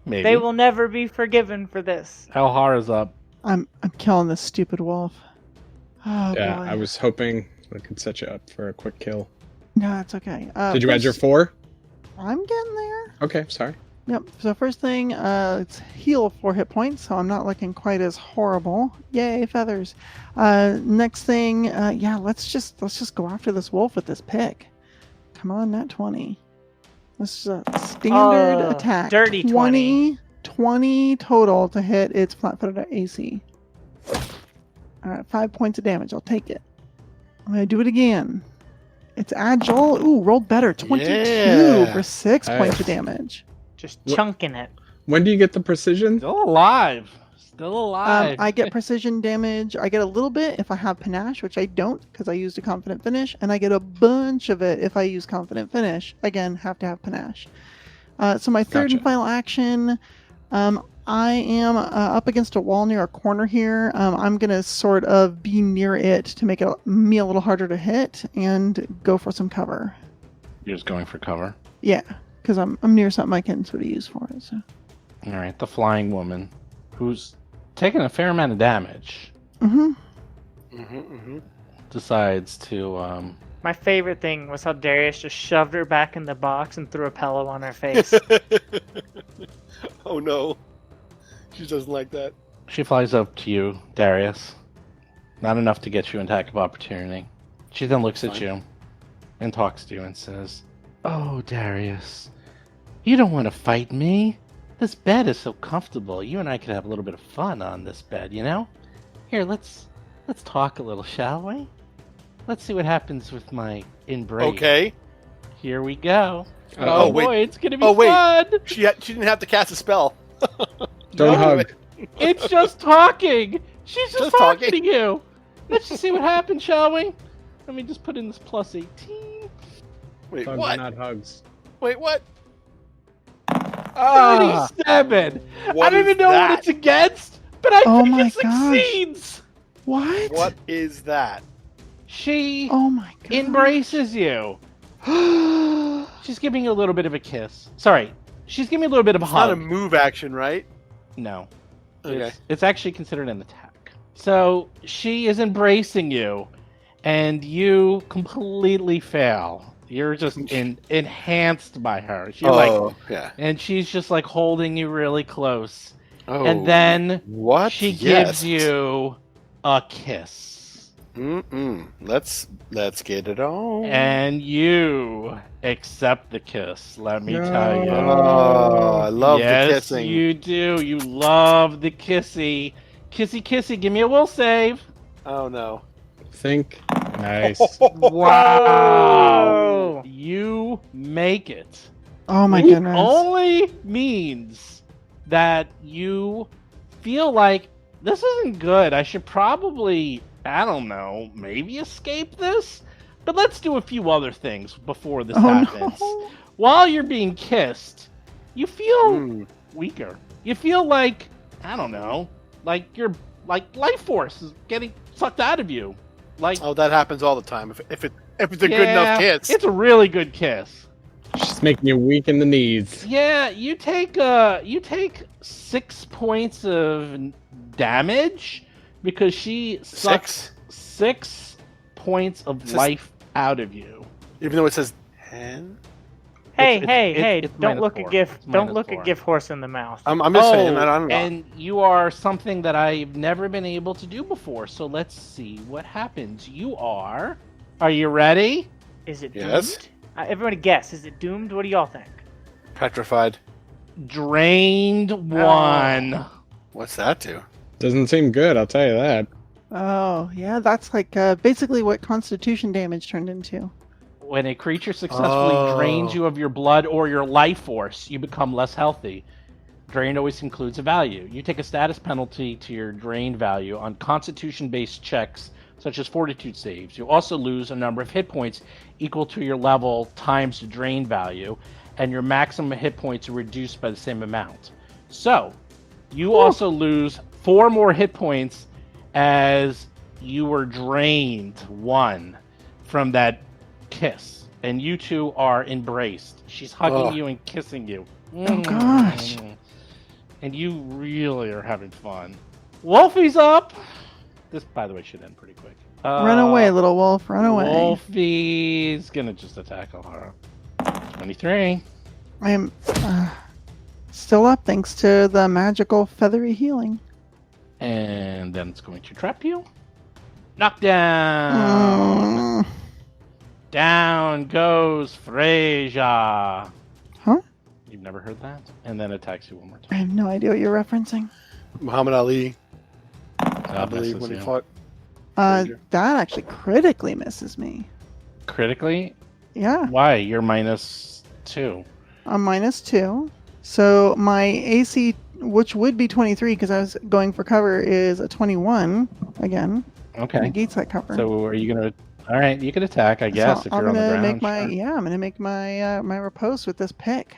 They will never be forgiven for this. Alhara's up. I'm killing this stupid wolf. Oh Yeah, boy. I was hoping I could set you up for a quick kill. No, it's okay. Did you add your first- 4? I'm getting there. Okay, sorry. Yep. So first thing, it's heal 4 hit points, so I'm not looking quite as horrible. Yay, feathers. Next thing, yeah, let's just go after this wolf with this pick. Come on, nat 20. This is a standard attack. dirty 20 total to hit its flat-footed AC. All right, 5 points of damage. I'll take it. I'm gonna do it again. It's agile. Ooh, rolled better. 22 Yeah. for 6 Nice. points of damage. Just What- chunking it. When do you get the precision? Still alive. Still alive. I get precision damage. I get a little bit if I have panache, which I don't because I used a confident finish, and I get a bunch of it if I use confident finish. Again, have to have panache. So my third and Gotcha. final action, I am up against a wall near a corner here. I'm gonna sort of be near it to make me a little harder to hit and go for some cover. You're just going for cover. Yeah, because I'm near something I can sort of use for it. So All right, the flying woman, who's taking a fair amount of damage, decides to. My favorite thing was how Darius just shoved her back in the box and threw a pillow on her face. Oh no. She doesn't like that. She flies up to you, Darius. Not enough to get you an attack of opportunity. She then looks at you and talks to you and says, "Oh, Darius, you don't want to fight me. This bed is so comfortable. You and I could have a little bit of fun on this bed, you know? Here, let's talk a little, shall we? Let's see what happens with my embrace. Okay. Here we go. Oh, Oh boy, wait. it's gonna be Oh, wait. fun! She didn't have to cast a spell. Don't No, hug. It's just talking! She's just Just talking. talking to you! Let's just see what happens, shall we? Let me just put in this plus 18. Wait, Hugs, what? not hugs. Wait, what? 37! What I don't is even know that? what it's against, but I Oh think my it gosh. succeeds! What? What is that? She Oh my god. embraces you. She's giving you a little bit of a kiss. Sorry, she's giving you a little bit of a It's not hug. a move action, right? No. Okay. It's actually considered an attack. So she is embracing you, and you completely fail. You're just enhanced by her. You're like, yeah. and she's just like holding you really close. Oh. And then what? she Yes. gives you a kiss. Let's get it on. And you accept the kiss, let me tell you. Oh, I love yes, the kissing. you do. You love the kissy. Kissy, kissy. Give me a will save. Oh no. Think. Nice. Wow. You make it. Oh my Which goodness. only means that you feel like this isn't good. I should probably, I don't know, maybe escape this? But let's do a few other things before this happens. No. While you're being kissed, you feel Mm. weaker. You feel like, I don't know, like your like life force is getting sucked out of you. Like, Oh, that happens all the time. If it's a good enough kiss. It's a really good kiss. She's making you weak in the knees. Yeah, you take 6 points of damage because she sucks 6 points of It's just- life out of you. Even though it says 10. Hey, It's- hey, it's- hey! it's Don't minus look 4. a gift. It's Don't minus look 4. a gift horse in the mouth. I'm just saying. I don't know. And you are something that I've never been able to do before. So let's see what happens. Are you ready? Is it Yes. doomed? Everybody guess. Is it doomed? What do y'all think? Petrified. Drained 1. What's that do? Doesn't seem good, I'll tell you that. Oh, yeah, that's like basically what Constitution damage turned into. When a creature successfully drains you of your blood or your life force, you become less healthy. Drained always includes a value. You take a status penalty to your drained value on constitution-based checks, such as fortitude saves. You also lose a number of hit points equal to your level times the drained value, and your maximum hit points are reduced by the same amount. So, you also lose 4 more hit points as you were drained 1 from that kiss, and you two are embraced. She's hugging Ugh. you and kissing you. Oh, gosh. And you really are having fun. Wolfie's up. This, by the way, should end pretty quick. Run away, little wolf, run away. Wolfie's gonna just attack Alhara. 23. I am still up thanks to the magical feathery healing. And then it's going to trap you. Knockdown. Mm. Down goes Freyja. Huh? You've never heard that? And then attacks you one more I time. have no idea what you're referencing. Muhammad Ali, I God believe, blesses when he you. fought. That actually critically misses me. Critically? Yeah, Why? You're -2. I'm -2. So my AC, which would be 23 because I was going for cover, is a 21 again. Okay. Negates that cover. So are you gonna? All right, you can attack, I guess, So if I'm you're on the gonna ground. make my sure. I'm gonna make my my riposte with this pick.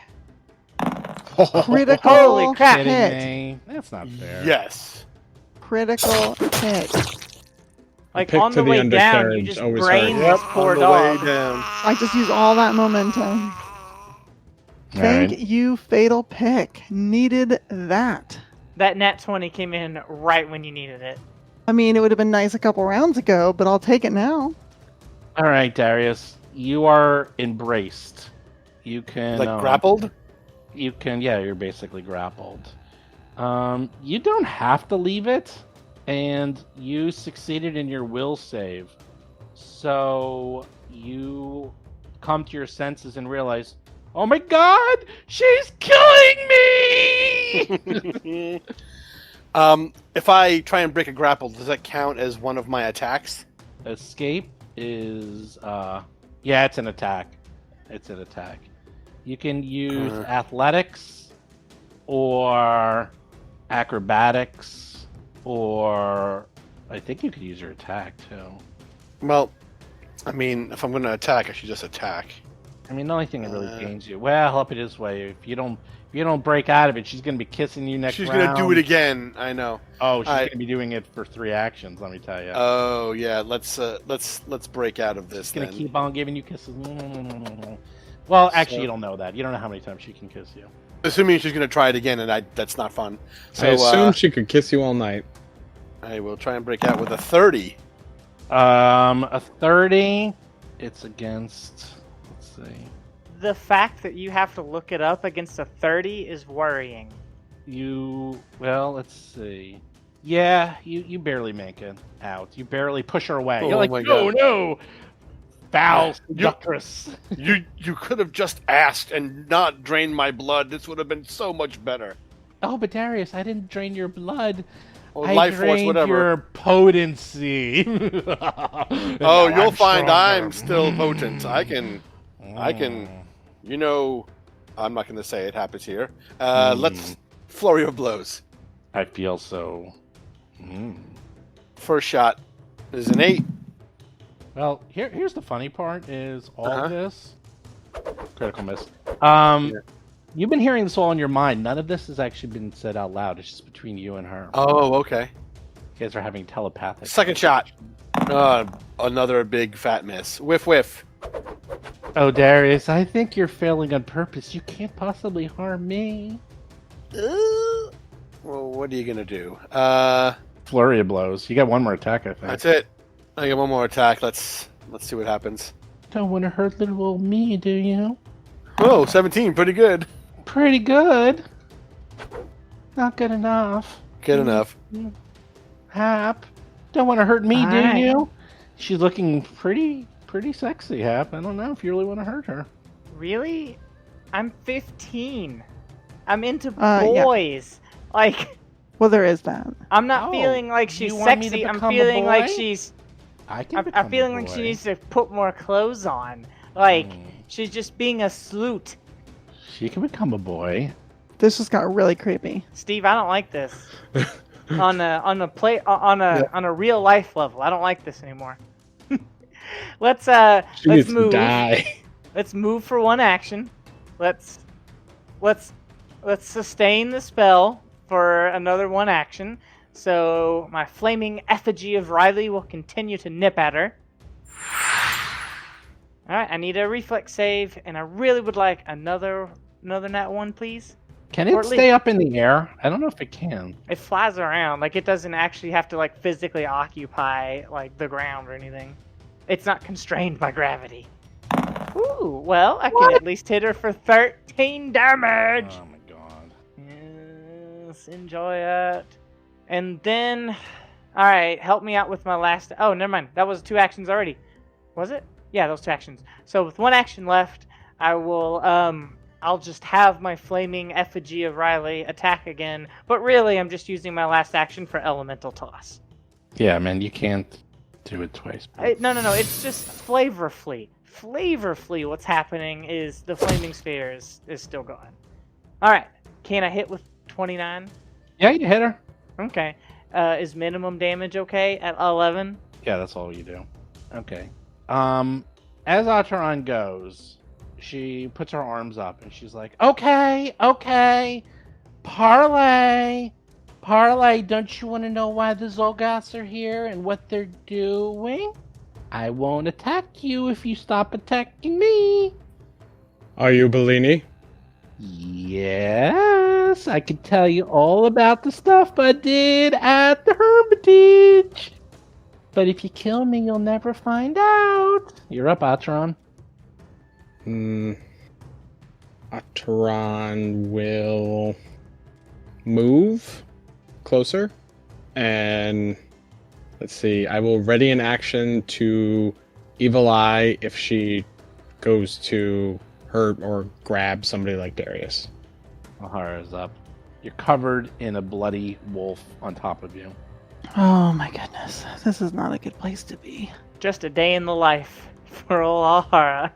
Critical Holy crap. Kidding hit. me? That's not fair. Yes. Critical hit. Like pick on to the the way down, you undercarriage just always brain hurts. this poor on the way dog. down. I just used all that momentum. All Thank right. you, fatal pick. Needed that. That nat 20 came in right when you needed it. I mean, it would have been nice a couple rounds ago, but I'll take it now. All right, Darius, you are embraced. You can Like grappled? You can, yeah, you're basically grappled. You don't have to leave it, and you succeeded in your will save. So you come to your senses and realize, Oh my god! She's killing me! If I try and break a grapple, does that count as one of my attacks? Escape is yeah, it's an attack. It's an attack. You can use athletics or acrobatics, or I think you could use your attack too. Well, I mean, if I'm going to attack, I should just attack. I mean, the only thing that really gains you. Well, I'll help you this way. If you don't break out of it, she's gonna be kissing you next She's round. going to do it again. I know. Oh, she's gonna be doing it for 3 actions. Let me tell you. Oh yeah, let's break out of this. She's gonna then. keep on giving you kisses. Well, actually, you don't know that. You don't know how many times she can kiss you. Assuming she's going to try it again, and that's not fun. So I assume she could kiss you all night. I will try and break out with a 30. A 30. It's against. Let's see. The fact that you have to look it up against a 30 is worrying. Well, let's see. Yeah, you barely make it out. You barely push her away. You're Oh like, my no, God. no, foul seductress. You could have just asked and not drained my blood. This would have been so much better. Oh, but Darius, I didn't drain your blood. Or I life force, drained whatever. your potency. Oh, Now you'll I'm find stronger. I'm still potent. I can. You know, I'm not going to say it happens here. Let's flurry of blows. I feel so. First shot is an 8. Well, here's the funny part: is all this critical miss. You've been hearing this all in your mind. None of this has actually been said out loud. It's just between you and her. Oh, okay. You guys are having telepathic. Second shot. Another big fat miss. Whiff, whiff. Oh, Darius, I think you're failing on purpose. You can't possibly harm me. Well, what are you going to do? Flurry of blows. You got one more attack, I think. That's it. I got one more attack. Let's see what happens. Don't want to hurt little old me, do you? Oh, 17. Pretty good. Pretty good. Not good enough. Good enough. Hap, don't want to hurt me, Alright. do you? She's looking pretty sexy, Hap. I don't know if you really want to hurt her. Really? I'm 15. I'm into Yeah. boys. Like, Well, there is that. I'm not Oh, feeling like she's you want me to sexy. I'm become a feeling like boy? she's. I can. I'm become feeling a like boy. she needs to put more clothes on. Like, she's just being a sloot. She can become a boy. This just got really creepy. Steve, I don't like this. on a real life level, I don't like this anymore. let's She let's needs to move. die. Let's move for one action. Let's sustain the spell for another one action. So my flaming effigy of Riley will continue to nip at her. All right, I need a reflex save, and I really would like another nat 1, please. Can Or it at stay up in the air? I don't know if it can. It flies around, like it doesn't actually have to like physically occupy like the ground or anything. It's not constrained by gravity. Ooh, well, I can at least hit her for 13 damage. Oh my god. Yes, enjoy it. And then, all right, help me out with my last. Oh, never mind. That was 2 actions already. Was it? Yeah, those 2 actions. So with 1 action left, I will. I'll just have my flaming effigy of Riley attack again. But really, I'm just using my last action for elemental toss. Yeah, man, you can't do it twice. No. It's just flavorfully. Flavorfully, what's happening is the flaming sphere is still going. All right. Can I hit with 29? Yeah, you hit her. Okay. Is minimum damage okay at 11? Yeah, that's all you do. Okay. As Ataran goes, she puts her arms up and she's like, okay, parlay, don't you want to know why the Zolgaths are here and what they're doing? I won't attack you if you stop attacking me. Are you Bellini? Yes, I can tell you all about the stuff I did at the Hermitage. But if you kill me, you'll never find out. You're up, Atron. Ataran will move closer, and let's see. I will ready an action to Evil Eye if she goes to hurt or grab somebody like Darius. Alhara's up. You're covered in a bloody wolf on top of you. Oh my goodness. This is not a good place to be. Just a day in the life for old Alhara.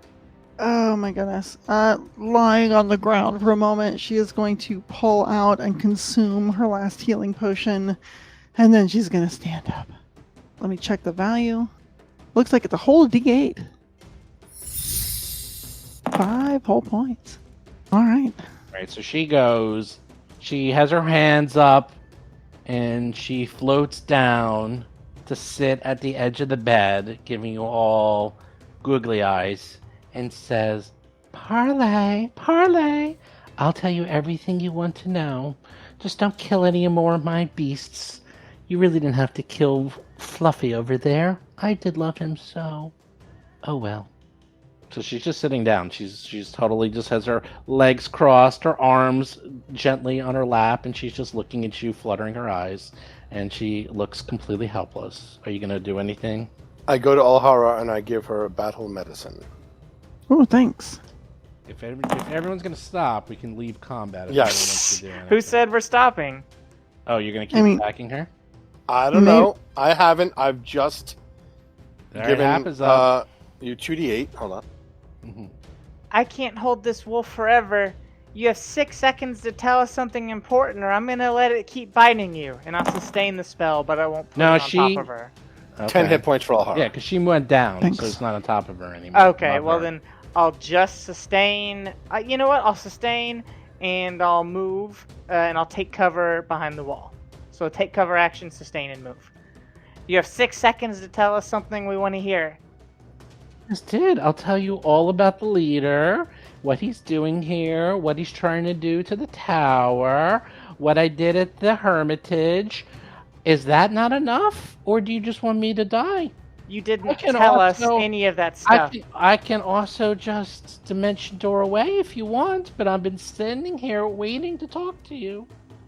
Oh my goodness. Lying on the ground for a moment, she is going to pull out and consume her last healing potion, and then she's going to stand up. Let me check the value. Looks like it's a whole D8. 5 whole points. All right. Right, so she goes, she has her hands up, and she floats down to sit at the edge of the bed, giving you all googly eyes, and says, "Parlay, parlay, I'll tell you everything you want to know. Just don't kill any more of my beasts. You really didn't have to kill Fluffy over there. I did love him so. Oh well." So she's just sitting down. She's totally just has her legs crossed, her arms gently on her lap, and she's just looking at you, fluttering her eyes, and she looks completely helpless. Are you going to do anything? I go to Alhara and I give her a battle medicine. Oh, thanks. If everyone's going to stop, we can leave combat. If Yes. anyone wants to do anything. Who said we're stopping? Oh, you're going to keep attacking her? I don't know. I haven't. I've just given Hap is up. you 2d8. Hold on. Mhm. I can't hold this wolf forever. You have 6 seconds to tell us something important, or I'm gonna let it keep biting you, and I'll sustain the spell, but I won't put it on top of her. Okay. 10 hit points for Alhara. Yeah, because she went down, Thanks. so it's not on top of her anymore. Okay, Above well her. then I'll just sustain. You know what? I'll sustain, and I'll move, and I'll take cover behind the wall. So take cover action, sustain, and move. You have 6 seconds to tell us something we want to hear. Just did. I'll tell you all about the leader, what he's doing here, what he's trying to do to the tower, what I did at the hermitage. Is that not enough, or do you just want me to die? You I didn't can tell us also- any of that stuff. I can also just dimension door away if you want, but I've been standing here waiting to talk to you.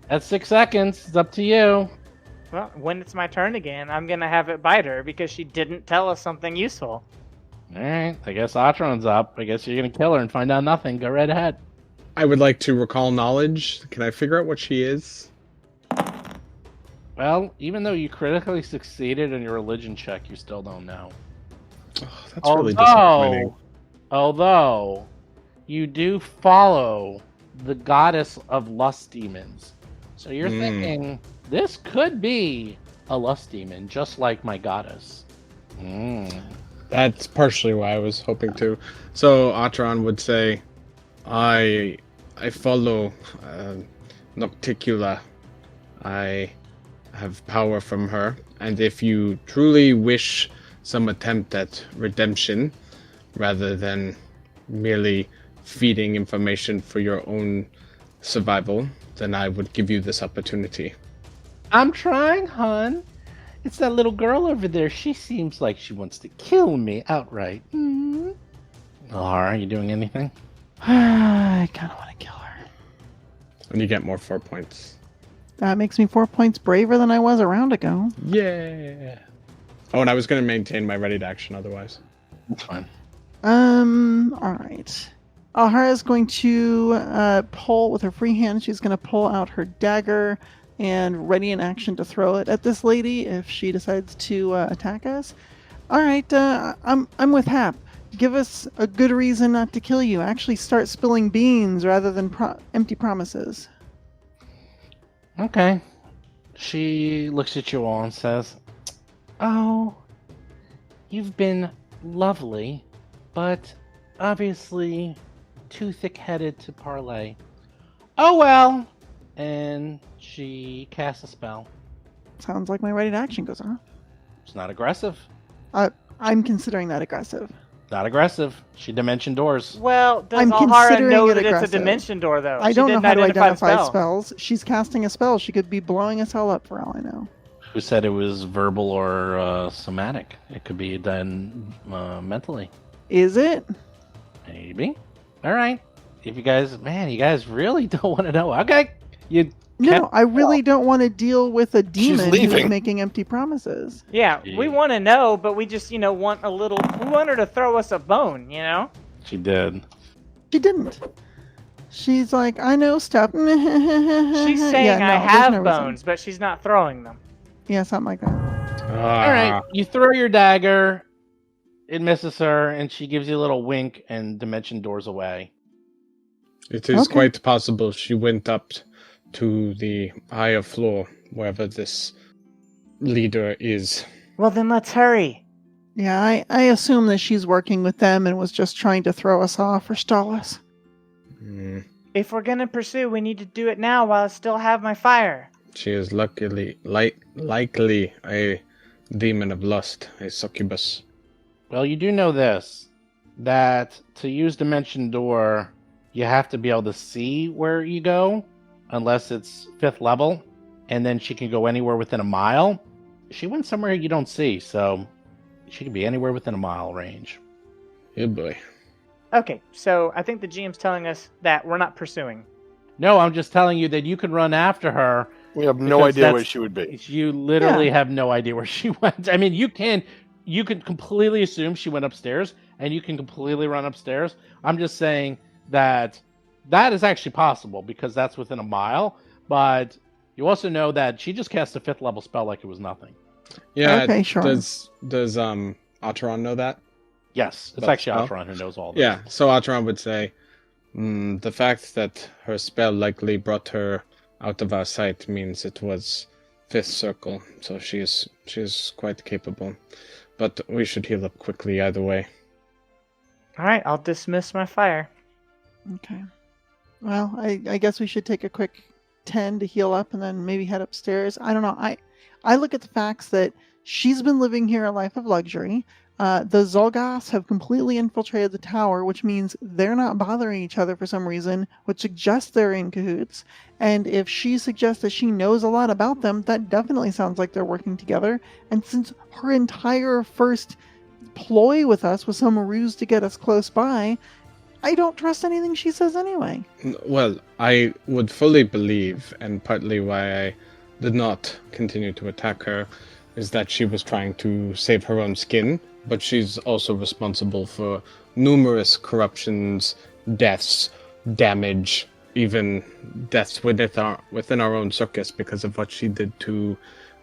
That's 6 seconds. It's up to you. Well, when it's my turn again, I'm gonna have it bite her because she didn't tell us something useful. Alright, I guess Atron's up. I guess you're gonna kill her and find out nothing. Go right ahead. I would like to recall knowledge. Can I figure out what she is? Well, even though you critically succeeded in your religion check, you still don't know. Oh, that's really disappointing. Although, you do follow the goddess of lust demons. So you're thinking, this could be a lust demon, just like my goddess. That's partially why I was hoping to. So Atron would say, I follow Nocticula. I have power from her, and if you truly wish some attempt at redemption, rather than merely feeding information for your own survival, then I would give you this opportunity. I'm trying, hon. It's that little girl over there. She seems like she wants to kill me outright. Are you doing anything? I kind of want to kill her. And you get more 4 points. That makes me 4 points braver than I was a round ago. Yeah. Oh, and I was going to maintain my ready to action otherwise. That's fine. Alright. Alhara is going to pull with her free hand. She's going to pull out her dagger and ready in action to throw it at this lady if she decides to attack us. Alright, I'm with Hap. Give us a good reason not to kill you. Actually start spilling beans rather than empty promises. Okay. She looks at you all and says, "Oh, you've been lovely, but obviously too thick-headed to parlay. Oh well." And she casts a spell. Sounds like my ready to action goes off. It's not aggressive. I'm considering that aggressive. Not aggressive. She dimension doors. Well, does I'm Alhara considering know it that it's a aggressive. dimension door, though? I She don't know didn't how to identify the identify spell. spells. She's casting a spell. She could be blowing us all up for all I know. Who said it was verbal or somatic? It could be done mentally. Is it? Maybe. All right. If you guys really don't want to know. Okay. No, I really don't want to deal with a demon who's leaving. making empty promises. Yeah, Yeah. we want to know, but we just, want a little. We want her to throw us a bone, you know? She did. She didn't. She's like, I know stuff. She's saying I have bones, but she's not throwing them. Yeah, something like that. All right, you throw your dagger. It misses her, and she gives you a little wink, and dimension doors away. It is Okay. quite possible she went up to the higher floor, wherever this leader is. Well, then let's hurry. Yeah, I assume that she's working with them and was just trying to throw us off or stall us. If we're gonna pursue, we need to do it now while I still have my fire. She is likely a demon of lust, a succubus. Well, you do know this, that to use Dimension Door, you have to be able to see where you go, unless it's 5th level, and then she can go anywhere within a mile. She went somewhere you don't see, so she can be anywhere within a mile range. Oh boy. Okay, so I think the GM's telling us that we're not pursuing. No, I'm just telling you that you can run after her. We have no Because idea where that's- she would be. You literally have no idea where she went. I mean, you can completely assume she went upstairs, and you can completely run upstairs. I'm just saying that is actually possible, because that's within a mile, but you also know that she just cast a 5th level spell like it was nothing. Yeah. Okay, sure. Does Ataran know that? Yes, it's But- actually oh. Atron who knows all this. Yeah. So Ataran would say, the fact that her spell likely brought her out of our sight means it was 5th circle. So she is quite capable. But we should heal up quickly either way. All right, I'll dismiss my fire. Okay. Well, I guess we should take a quick 10 to heal up and then maybe head upstairs. I don't know. I look at the facts that she's been living here a life of luxury. The Zolgas have completely infiltrated the tower, which means they're not bothering each other for some reason, which suggests they're in cahoots. And if she suggests that she knows a lot about them, that definitely sounds like they're working together. And since her entire first ploy with us was some ruse to get us close by, I don't trust anything she says anyway. Well, I would fully believe, and partly why I did not continue to attack her, is that she was trying to save her own skin, but she's also responsible for numerous corruptions, deaths, damage, even deaths within our own circus because of what she did to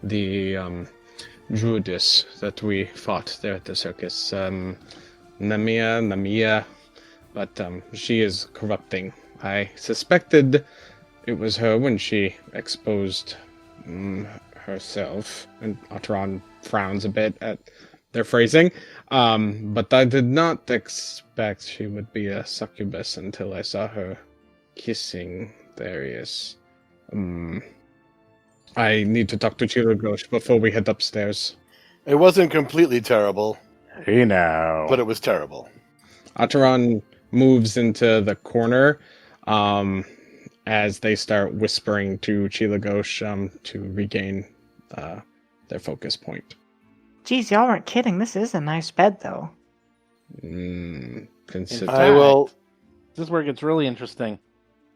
the Druidess that we fought there at the circus. Namia, but she is corrupting. I suspected it was her when she exposed herself, and Ataran frowns a bit at their phrasing, but I did not expect she would be a succubus until I saw her kissing Darius. I need to talk to Chilagosh before we head upstairs. It wasn't completely terrible, Hey now. but it was terrible. Ataran moves into the corner as they start whispering to Chilagosh to regain their focus point. Geez, y'all weren't kidding. This is a nice bed, though. Consider I will. This is where it gets really interesting.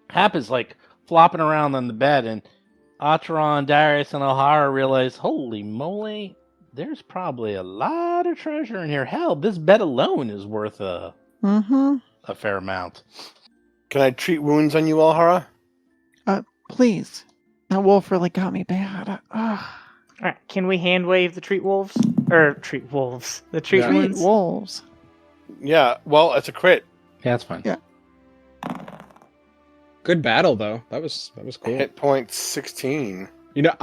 Hap is like flopping around on the bed, and Atron, Darius, and O'Hara realize, holy moly, there's probably a lot of treasure in here. Hell, this bed alone is worth a fair amount. Can I treat wounds on you, Alhara? Please. That wolf really got me bad. All right, can we hand wave the treat wolves? Or treat wolves. The treat Yeah. Treat wounds? wolves. Yeah, well, it's a crit. Yeah, that's fine. Yeah. Good battle though. That was cool. Hit point 16. You know,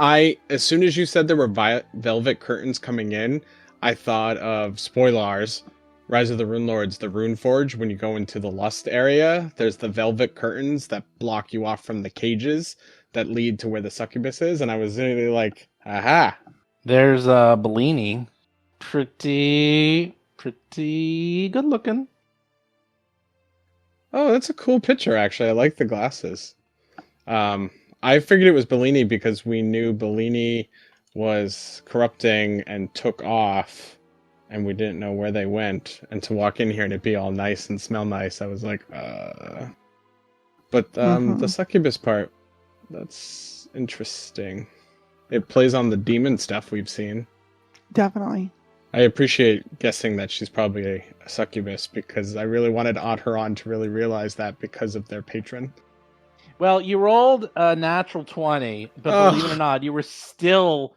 as soon as you said there were velvet curtains coming in, I thought of spoilers. Rise of the Rune Lords, the Rune Forge. When you go into the Lust area, there's the velvet curtains that block you off from the cages that lead to where the succubus is, and I was really like, aha. There's Bellini. Pretty good looking. Oh, that's a cool picture, actually. I like the glasses. I figured it was Bellini because we knew Bellini was corrupting and took off, and we didn't know where they went. And to walk in here and it be all nice and smell nice, I was like, But the succubus part, that's interesting. It plays on the demon stuff we've seen. Definitely. I appreciate guessing that she's probably a succubus because I really wanted Otteron to really realize that because of their patron. Well, you rolled a natural 20, but believe it or not, you were still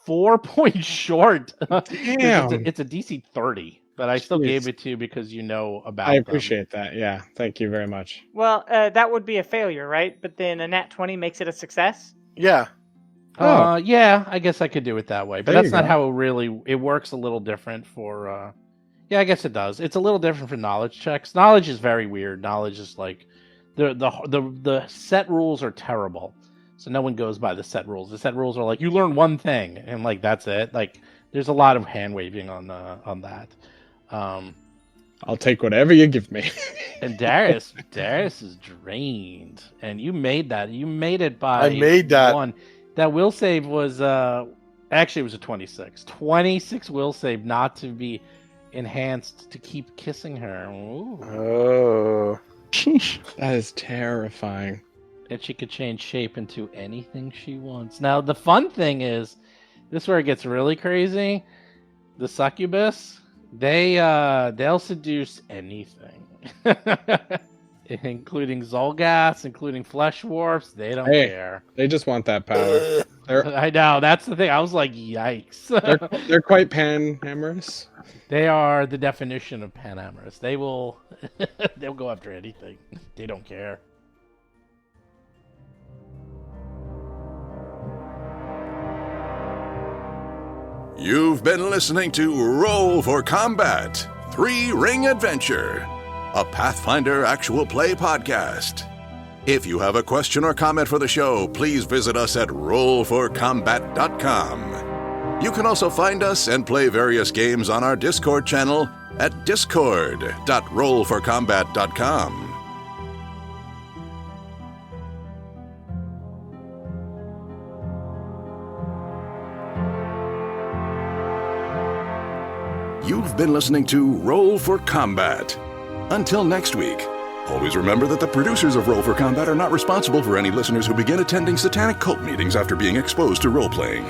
4 points short. Damn. It's a DC 30, but I still Jeez. gave it to you because you know about I them. appreciate that. Yeah, thank you very much. Well, that would be a failure, right? But then a nat 20 makes it a success. Yeah. Yeah, I guess I could do it that way, but There that's you not go. how it works. A little different for. Yeah, I guess it does. It's a little different for knowledge checks. Knowledge is very weird. Knowledge is like the set rules are terrible, so no one goes by the set rules. The set rules are like you learn one thing and like that's it. Like there's a lot of hand waving on that. I'll take whatever you give me. And Darius is drained, and you made that. You made it by I made that. 1. That will save was actually it was a 26. 26 will save not to be enhanced to keep kissing her. Ooh. Oh. Sheesh. That is terrifying. And she could change shape into anything she wants. Now the fun thing is, this is where it gets really crazy. The succubus, they'll seduce anything. Including Zolgas, including flesh warps, they don't care. They just want that power. I know, that's the thing. I was like, yikes. They're quite pan-amorous. They are the definition of panamorous. They'll go after anything. They don't care. You've been listening to Roll for Combat 3-Ring Adventure, a Pathfinder actual play podcast. If you have a question or comment for the show, please visit us at rollforcombat.com. You can also find us and play various games on our Discord channel at discord.rollforcombat.com. You've been listening to Roll for Combat. Until next week, always remember that the producers of Roll for Combat are not responsible for any listeners who begin attending satanic cult meetings after being exposed to role-playing.